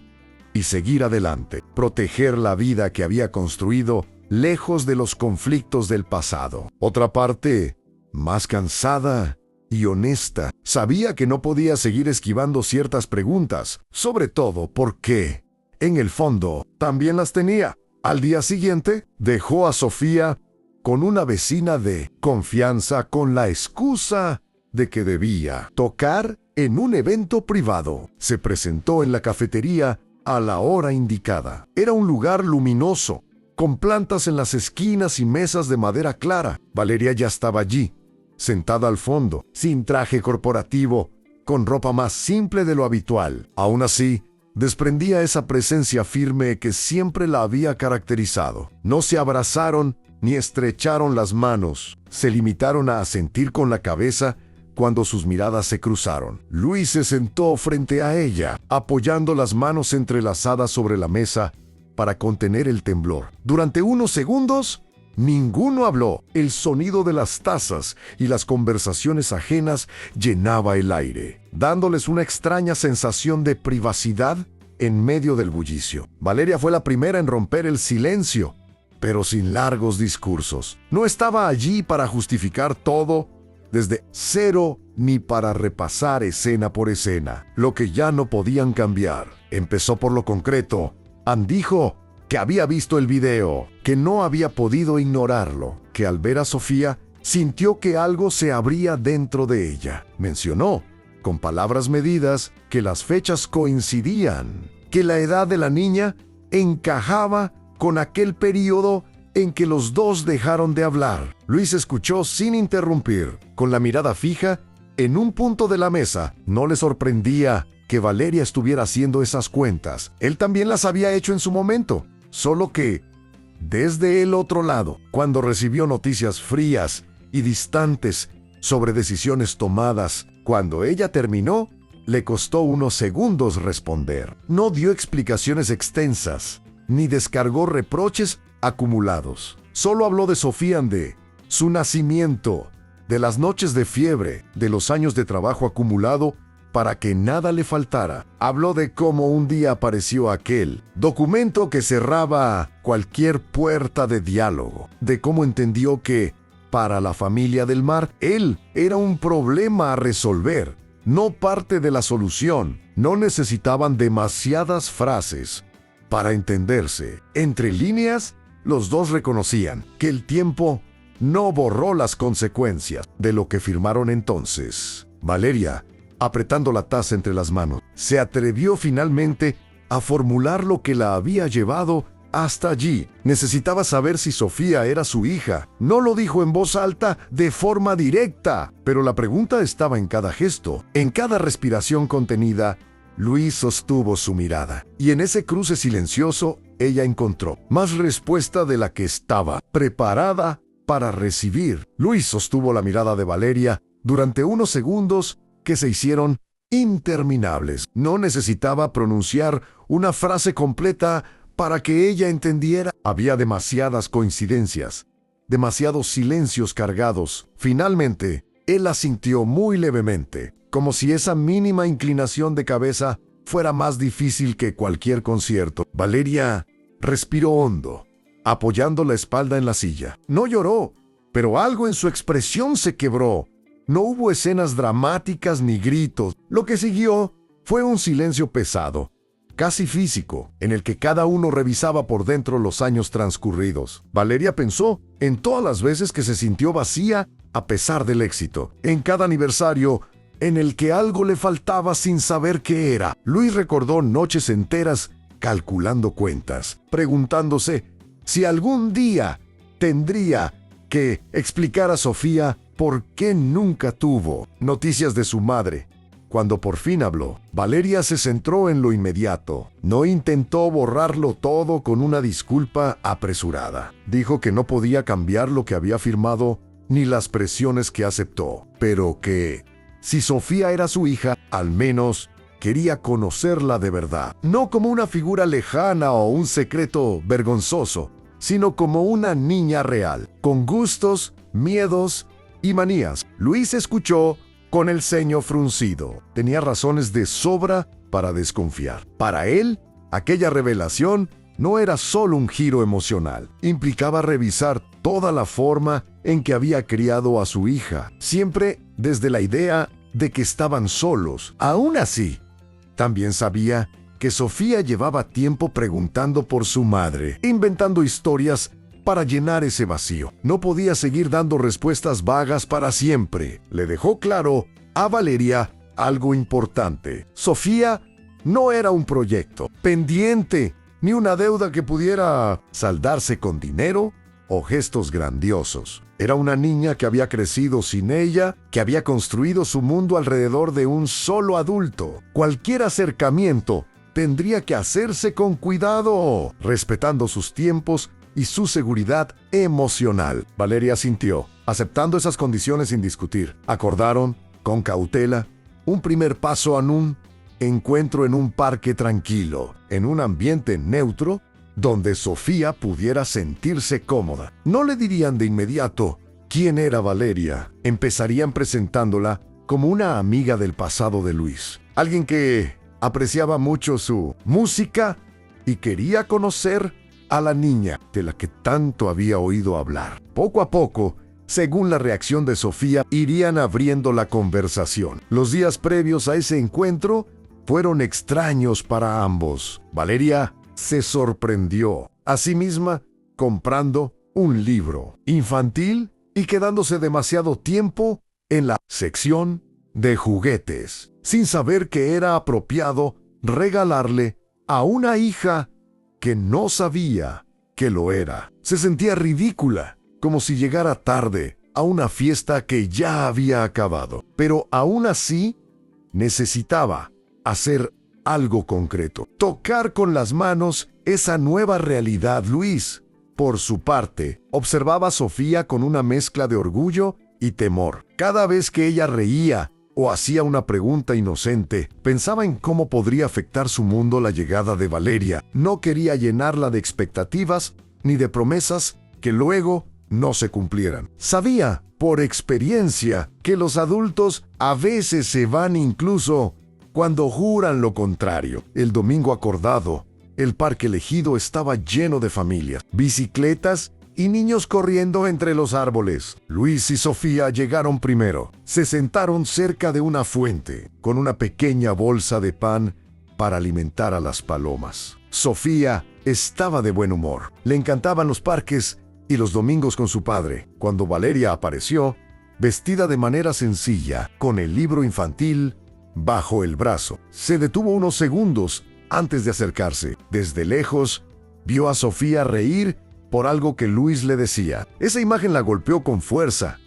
y seguir adelante, proteger la vida que había construido lejos de los conflictos del pasado. Otra parte, más cansada y honesta, sabía que no podía seguir esquivando ciertas preguntas, sobre todo porque, en el fondo, también las tenía. Al día siguiente, dejó a Sofía con una vecina de confianza con la excusa de que debía tocar en un evento privado. Se presentó en la cafetería a la hora indicada. Era un lugar luminoso, con plantas en las esquinas y mesas de madera clara. Valeria ya estaba allí, sentada al fondo, sin traje corporativo, con ropa más simple de lo habitual. Aún así, desprendía esa presencia firme que siempre la había caracterizado. No se abrazaron ni estrecharon las manos. Se limitaron a asentir con la cabeza cuando sus miradas se cruzaron. Luis se sentó frente a ella, apoyando las manos entrelazadas sobre la mesa para contener el temblor. Durante unos segundos, ninguno habló. El sonido de las tazas y las conversaciones ajenas llenaba el aire, dándoles una extraña sensación de privacidad en medio del bullicio. Valeria fue la primera en romper el silencio, pero sin largos discursos. No estaba allí para justificar todo desde cero ni para repasar escena por escena lo que ya no podían cambiar. Empezó por lo concreto. Ann dijo que había visto el video, que no había podido ignorarlo, que al ver a Sofía sintió que algo se abría dentro de ella. Mencionó, con palabras medidas, que las fechas coincidían, que la edad de la niña encajaba con aquel periodo en que los dos dejaron de hablar. Luis escuchó sin interrumpir, con la mirada fija en un punto de la mesa. No le sorprendía que Valeria estuviera haciendo esas cuentas. Él también las había hecho en su momento, solo que desde el otro lado, cuando recibió noticias frías y distantes sobre decisiones tomadas. Cuando ella terminó, le costó unos segundos responder. No dio explicaciones extensas, ni descargó reproches acumulados. Solo habló de Sofía, de su nacimiento, de las noches de fiebre, de los años de trabajo acumulado para que nada le faltara. Habló de cómo un día apareció aquel documento que cerraba cualquier puerta de diálogo, de cómo entendió que, para la familia del Mar, él era un problema a resolver, no parte de la solución. No necesitaban demasiadas frases para entenderse. Entre líneas, los dos reconocían que el tiempo no borró las consecuencias de lo que firmaron entonces. Valeria, apretando la taza entre las manos, se atrevió finalmente a formular lo que la había llevado hasta allí. Necesitaba saber si Sofía era su hija. No lo dijo en voz alta de forma directa, pero la pregunta estaba en cada gesto, en cada respiración contenida. Luis sostuvo su mirada, y en ese cruce silencioso ella encontró más respuesta de la que estaba preparada para recibir. Luis sostuvo la mirada de Valeria durante unos segundos que se hicieron interminables. No necesitaba pronunciar una frase completa para que ella entendiera. Había demasiadas coincidencias, demasiados silencios cargados. Finalmente, él asintió muy levemente, como si esa mínima inclinación de cabeza fuera más difícil que cualquier concierto. Valeria respiró hondo, apoyando la espalda en la silla. No lloró, pero algo en su expresión se quebró. No hubo escenas dramáticas ni gritos. Lo que siguió fue un silencio pesado, casi físico, en el que cada uno revisaba por dentro los años transcurridos. Valeria pensó en todas las veces que se sintió vacía a pesar del éxito, en cada aniversario en el que algo le faltaba sin saber qué era. Luis recordó noches enteras calculando cuentas, preguntándose si algún día tendría que explicar a Sofía por qué nunca tuvo noticias de su madre. Cuando por fin habló, Valeria se centró en lo inmediato. No intentó borrarlo todo con una disculpa apresurada. Dijo que no podía cambiar lo que había firmado ni las presiones que aceptó, pero que, si Sofía era su hija, al menos quería conocerla de verdad. No como una figura lejana o un secreto vergonzoso, sino como una niña real, con gustos, miedos y manías. Luis escuchó con el ceño fruncido. Tenía razones de sobra para desconfiar. Para él, aquella revelación no era solo un giro emocional. Implicaba revisar toda la forma en que había criado a su hija, siempre desde la idea de que estaban solos. Aún así, también sabía que Sofía llevaba tiempo preguntando por su madre, inventando historias para llenar ese vacío. No podía seguir dando respuestas vagas para siempre. Le dejó claro a Valeria algo importante. Sofía no era un proyecto pendiente, ni una deuda que pudiera saldarse con dinero o gestos grandiosos. Era una niña que había crecido sin ella, que había construido su mundo alrededor de un solo adulto. Cualquier acercamiento tendría que hacerse con cuidado, respetando sus tiempos y su seguridad emocional. Valeria asintió, aceptando esas condiciones sin discutir. Acordaron, con cautela, un primer paso en un encuentro en un parque tranquilo, en un ambiente neutro, donde Sofía pudiera sentirse cómoda. No le dirían de inmediato quién era Valeria. Empezarían presentándola como una amiga del pasado de Luis, alguien que apreciaba mucho su música y quería conocer a la niña de la que tanto había oído hablar. Poco a poco, según la reacción de Sofía, irían abriendo la conversación. Los días previos a ese encuentro fueron extraños para ambos. Valeria se sorprendió a sí misma comprando un libro infantil y quedándose demasiado tiempo en la sección de juguetes, sin saber que era apropiado regalarle a una hija que no sabía que lo era. Se sentía ridícula, como si llegara tarde a una fiesta que ya había acabado. Pero aún así, necesitaba hacer algo concreto. Tocar con las manos esa nueva realidad. Luis, por su parte, observaba a Sofía con una mezcla de orgullo y temor. Cada vez que ella reía o hacía una pregunta inocente, pensaba en cómo podría afectar su mundo la llegada de Valeria. No quería llenarla de expectativas ni de promesas que luego no se cumplieran. Sabía, por experiencia, que los adultos a veces se van incluso cuando juran lo contrario. El domingo acordado, el parque elegido estaba lleno de familias, bicicletas y niños corriendo entre los árboles. Luis y Sofía llegaron primero. Se sentaron cerca de una fuente, con una pequeña bolsa de pan para alimentar a las palomas. Sofía estaba de buen humor. Le encantaban los parques y los domingos con su padre. Cuando Valeria apareció, vestida de manera sencilla, con el libro infantil bajo el brazo, se detuvo unos segundos antes de acercarse. Desde lejos, vio a Sofía reír por algo que Luis le decía. Esa imagen la golpeó con fuerza.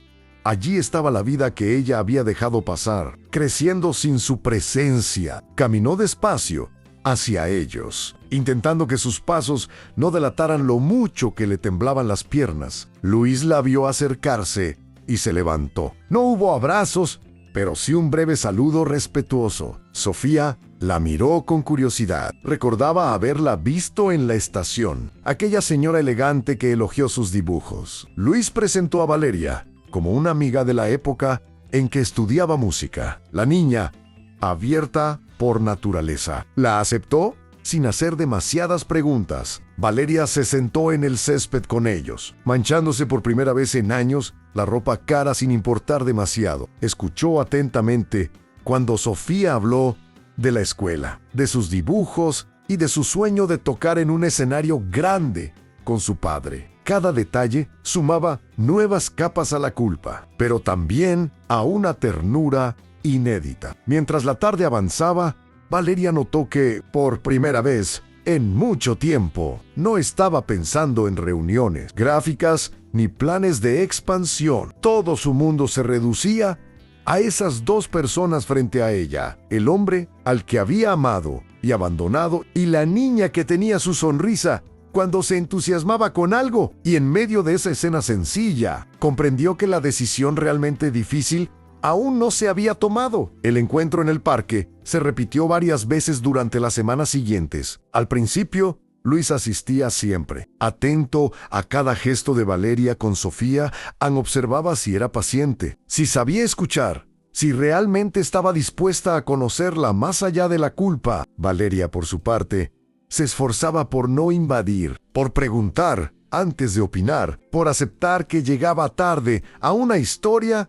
Allí estaba la vida que ella había dejado pasar, creciendo sin su presencia. Caminó despacio hacia ellos, intentando que sus pasos no delataran lo mucho que le temblaban las piernas. Luis la vio acercarse y se levantó. No hubo abrazos, pero sí un breve saludo respetuoso. Sofía la miró con curiosidad. Recordaba haberla visto en la estación, aquella señora elegante que elogió sus dibujos. Luis presentó a Valeria como una amiga de la época en que estudiaba música. La niña, abierta por naturaleza, la aceptó sin hacer demasiadas preguntas. Valeria se sentó en el césped con ellos, manchándose por primera vez en años la ropa cara sin importar demasiado. Escuchó atentamente cuando Sofía habló de la escuela, de sus dibujos y de su sueño de tocar en un escenario grande con su padre. Cada detalle sumaba nuevas capas a la culpa, pero también a una ternura inédita. Mientras la tarde avanzaba, Valeria notó que, por primera vez en mucho tiempo, no estaba pensando en reuniones, gráficas ni planes de expansión. Todo su mundo se reducía a esas dos personas frente a ella: el hombre al que había amado y abandonado, y la niña que tenía su sonrisa cuando se entusiasmaba con algo. Y en medio de esa escena sencilla, comprendió que la decisión realmente difícil aún no se había tomado. El encuentro en el parque se repitió varias veces durante las semanas siguientes. Al principio, Luis asistía siempre, atento a cada gesto de Valeria con Sofía. Observaba si era paciente, si sabía escuchar, si realmente estaba dispuesta a conocerla más allá de la culpa. Valeria, por su parte, se esforzaba por no invadir, por preguntar antes de opinar, por aceptar que llegaba tarde a una historia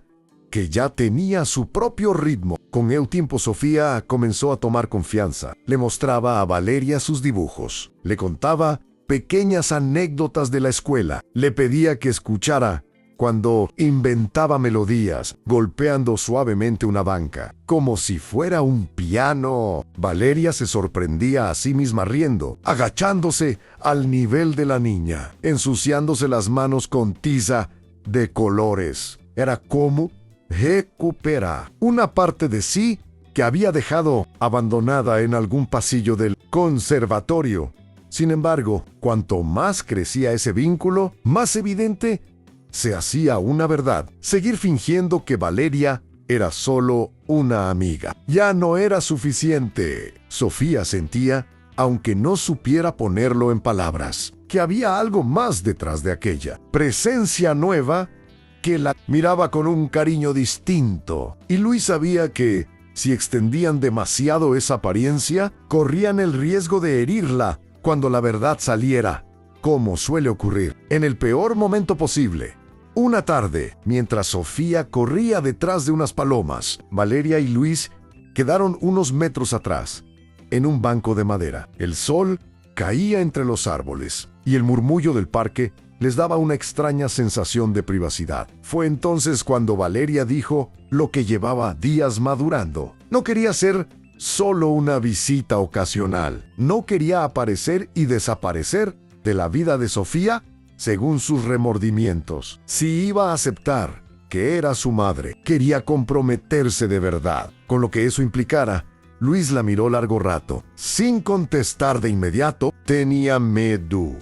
que ya tenía su propio ritmo. Con el tiempo, Sofía comenzó a tomar confianza. Le mostraba a Valeria sus dibujos, le contaba pequeñas anécdotas de la escuela, le pedía que escuchara cuando inventaba melodías, golpeando suavemente una banca, como si fuera un piano. Valeria se sorprendía a sí misma riendo, agachándose al nivel de la niña, ensuciándose las manos con tiza de colores. Era como recuperar una parte de sí que había dejado abandonada en algún pasillo del conservatorio. Sin embargo, cuanto más crecía ese vínculo, más evidente se hacía una verdad. Seguir fingiendo que Valeria era solo una amiga ya no era suficiente. Sofía sentía, aunque no supiera ponerlo en palabras, que había algo más detrás de aquella presencia nueva que la miraba con un cariño distinto. Y Luis sabía que, si extendían demasiado esa apariencia, corrían el riesgo de herirla cuando la verdad saliera, como suele ocurrir, en el peor momento posible. Una tarde, mientras Sofía corría detrás de unas palomas, Valeria y Luis quedaron unos metros atrás, en un banco de madera. El sol caía entre los árboles y el murmullo del parque les daba una extraña sensación de privacidad. Fue entonces cuando Valeria dijo lo que llevaba días madurando. No quería ser solo una visita ocasional. No quería aparecer y desaparecer de la vida de Sofía según sus remordimientos. Si iba a aceptar que era su madre, quería comprometerse de verdad, con lo que eso implicara. Luis la miró largo rato, sin contestar de inmediato. Tenía miedo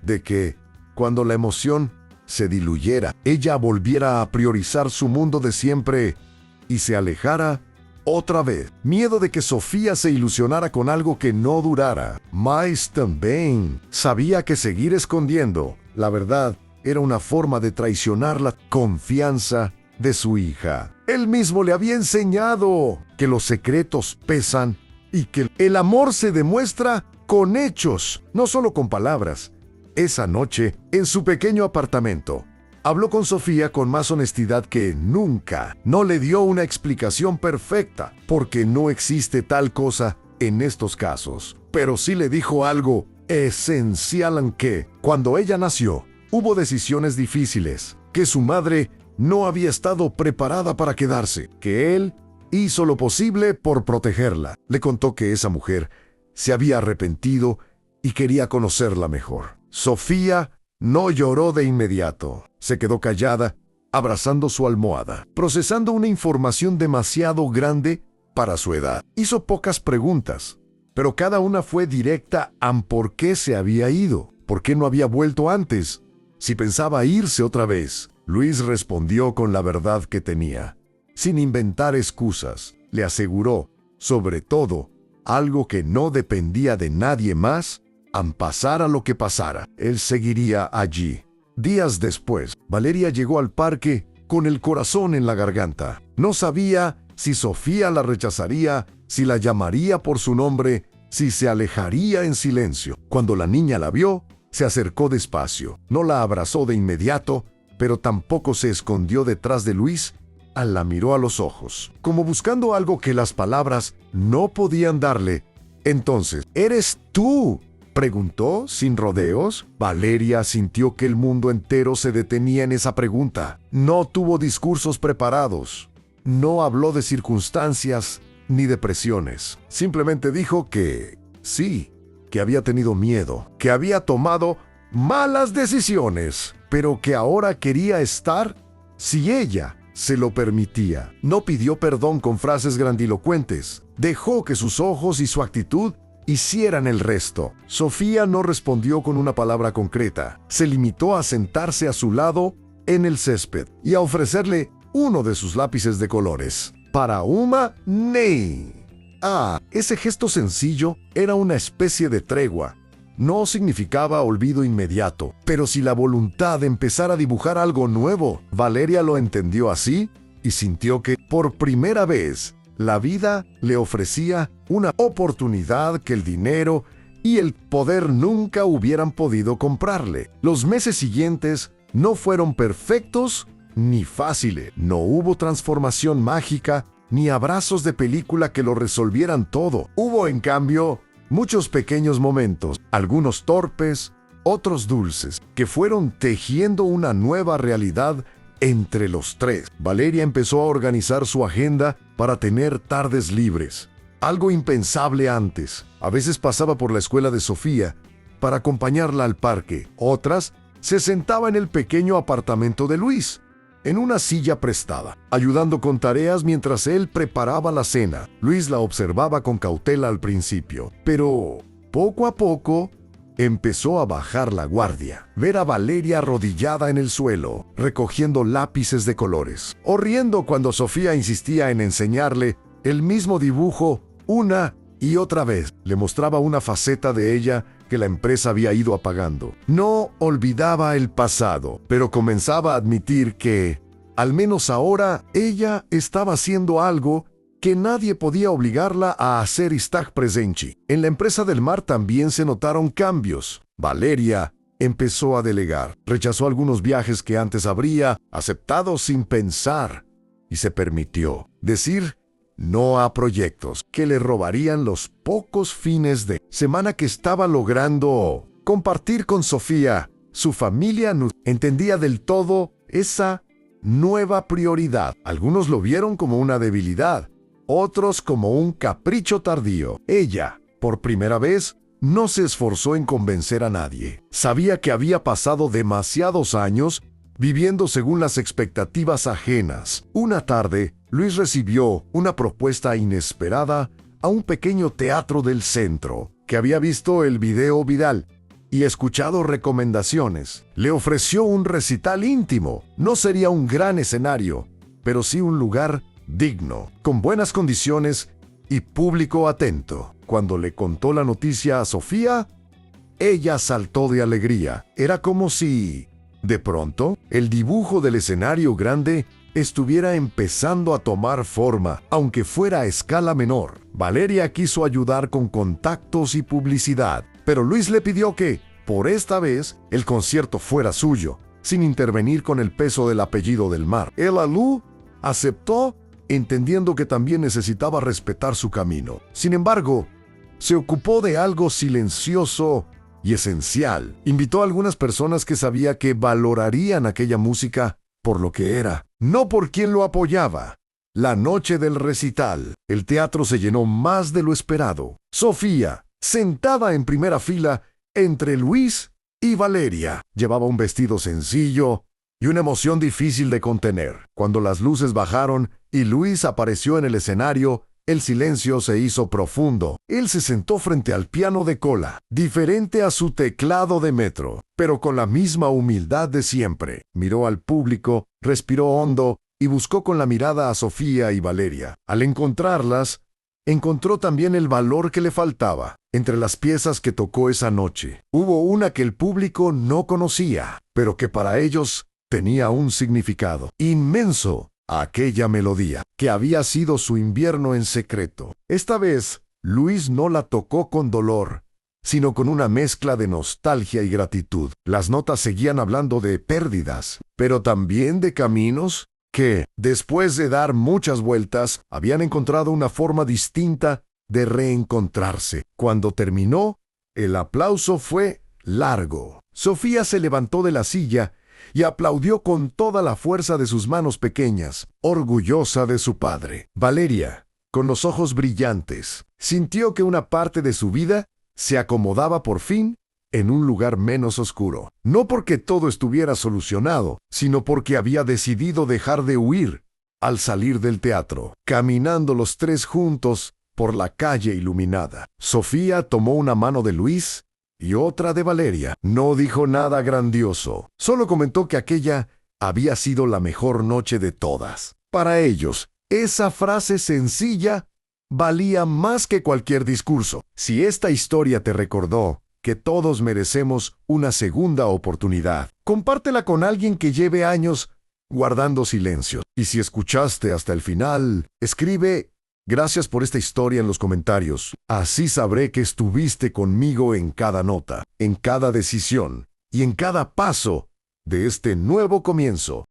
de que, cuando la emoción se diluyera, ella volviera a priorizar su mundo de siempre y se alejara otra vez. Miedo de que Sofía se ilusionara con algo que no durara. Mas también sabía que seguir escondiendo la verdad era una forma de traicionar la confianza de su hija. Él mismo le había enseñado que los secretos pesan y que el amor se demuestra con hechos, no solo con palabras. Esa noche, en su pequeño apartamento, habló con Sofía con más honestidad que nunca. No le dio una explicación perfecta, porque no existe tal cosa en estos casos. Pero sí le dijo algo esencial, en que, cuando ella nació, hubo decisiones difíciles, que su madre no había estado preparada para quedarse, que él hizo lo posible por protegerla. Le contó que esa mujer se había arrepentido y quería conocerla mejor. Sofía no lloró de inmediato. Se quedó callada, abrazando su almohada, procesando una información demasiado grande para su edad. Hizo pocas preguntas, pero cada una fue directa a por qué se había ido, por qué no había vuelto antes, si pensaba irse otra vez. Luis respondió con la verdad que tenía, sin inventar excusas. Le aseguró, sobre todo, algo que no dependía de nadie más, pasara lo que pasara. Él seguiría allí. Días después, Valeria llegó al parque con el corazón en la garganta. No sabía si Sofía la rechazaría, si la llamaría por su nombre, si se alejaría en silencio. Cuando la niña la vio, se acercó despacio. No la abrazó de inmediato, pero tampoco se escondió detrás de Luis. La miró a los ojos, como buscando algo que las palabras no podían darle. Entonces, ¿eres tú?, preguntó sin rodeos. Valeria sintió que el mundo entero se detenía en esa pregunta. No tuvo discursos preparados. No habló de circunstancias ni de presiones. Simplemente dijo que sí, que había tenido miedo, que había tomado malas decisiones, pero que ahora quería estar si ella se lo permitía. No pidió perdón con frases grandilocuentes. Dejó que sus ojos y su actitud hicieran el resto. Sofía no respondió con una palabra concreta. Se limitó a sentarse a su lado en el césped y a ofrecerle uno de sus lápices de colores. Para Uma, Ney. Ese gesto sencillo era una especie de tregua. No significaba olvido inmediato, pero si la voluntad de empezar a dibujar algo nuevo, Valeria lo entendió así y sintió que, por primera vez, la vida le ofrecía una oportunidad que el dinero y el poder nunca hubieran podido comprarle. Los meses siguientes no fueron perfectos ni fáciles. No hubo transformación mágica ni abrazos de película que lo resolvieran todo. Hubo, en cambio, muchos pequeños momentos, algunos torpes, otros dulces, que fueron tejiendo una nueva realidad entre los tres. Valeria empezó a organizar su agenda para tener tardes libres, algo impensable antes. A veces pasaba por la escuela de Sofía para acompañarla al parque. Otras se sentaba en el pequeño apartamento de Luis, en una silla prestada, ayudando con tareas mientras él preparaba la cena. Luis la observaba con cautela al principio, pero poco a poco empezó a bajar la guardia. Ver a Valeria arrodillada en el suelo, recogiendo lápices de colores, o riendo cuando Sofía insistía en enseñarle el mismo dibujo una y otra vez, le mostraba una faceta de ella que la empresa había ido apagando. No olvidaba el pasado, pero comenzaba a admitir que, al menos ahora, ella estaba haciendo algo que nadie podía obligarla a hacer istag presenti. En la empresa del mar también se notaron cambios. Valeria empezó a delegar, rechazó algunos viajes que antes habría aceptado sin pensar y se permitió decir no a proyectos que le robarían los pocos fines de semana que estaba logrando compartir con Sofía. Su familia no entendía del todo esa nueva prioridad. Algunos lo vieron como una debilidad, otros como un capricho tardío. Ella, por primera vez, no se esforzó en convencer a nadie. Sabía que había pasado demasiados años viviendo según las expectativas ajenas. Una tarde, Luis recibió una propuesta inesperada a un pequeño teatro del centro, que había visto el video viral y escuchado recomendaciones. Le ofreció un recital íntimo. No sería un gran escenario, pero sí un lugar digno, con buenas condiciones y público atento. Cuando le contó la noticia a Sofía, ella saltó de alegría. Era como si, de pronto, el dibujo del escenario grande estuviera empezando a tomar forma, aunque fuera a escala menor. Valeria quiso ayudar con contactos y publicidad, pero Luis le pidió que, por esta vez, el concierto fuera suyo, sin intervenir con el peso del apellido del mar. Lu aceptó, entendiendo que también necesitaba respetar su camino. Sin embargo, se ocupó de algo silencioso y esencial. Invitó a algunas personas que sabía que valorarían aquella música por lo que era, no por quien lo apoyaba. La noche del recital, el teatro se llenó más de lo esperado. Sofía, sentada en primera fila entre Luis y Valeria, llevaba un vestido sencillo y una emoción difícil de contener. Cuando las luces bajaron y Luis apareció en el escenario, El silencio se hizo profundo. Él se sentó frente al piano de cola, diferente a su teclado de metro, pero con la misma humildad de siempre. Miró al público, respiró hondo y buscó con la mirada a Sofía y Valeria. Al encontrarlas, encontró también el valor que le faltaba. Entre las piezas que tocó esa noche, hubo una que el público no conocía, pero que para ellos tenía un significado inmenso. Aquella melodía, que había sido su invierno en secreto. Esta vez, Luis no la tocó con dolor, sino con una mezcla de nostalgia y gratitud. Las notas seguían hablando de pérdidas, pero también de caminos que, después de dar muchas vueltas, habían encontrado una forma distinta de reencontrarse. Cuando terminó, el aplauso fue largo. Sofía se levantó de la silla y aplaudió con toda la fuerza de sus manos pequeñas, orgullosa de su padre. Valeria, con los ojos brillantes, sintió que una parte de su vida se acomodaba por fin en un lugar menos oscuro. No porque todo estuviera solucionado, sino porque había decidido dejar de huir al salir del teatro, caminando los tres juntos por la calle iluminada. Sofía tomó una mano de Luis y otra de Valeria. No dijo nada grandioso, solo comentó que aquella había sido la mejor noche de todas. Para ellos, esa frase sencilla valía más que cualquier discurso. Si esta historia te recordó que todos merecemos una segunda oportunidad, compártela con alguien que lleve años guardando silencio. Y si escuchaste hasta el final, escribe "Gracias por esta historia" en los comentarios. Así sabré que estuviste conmigo en cada nota, en cada decisión y en cada paso de este nuevo comienzo.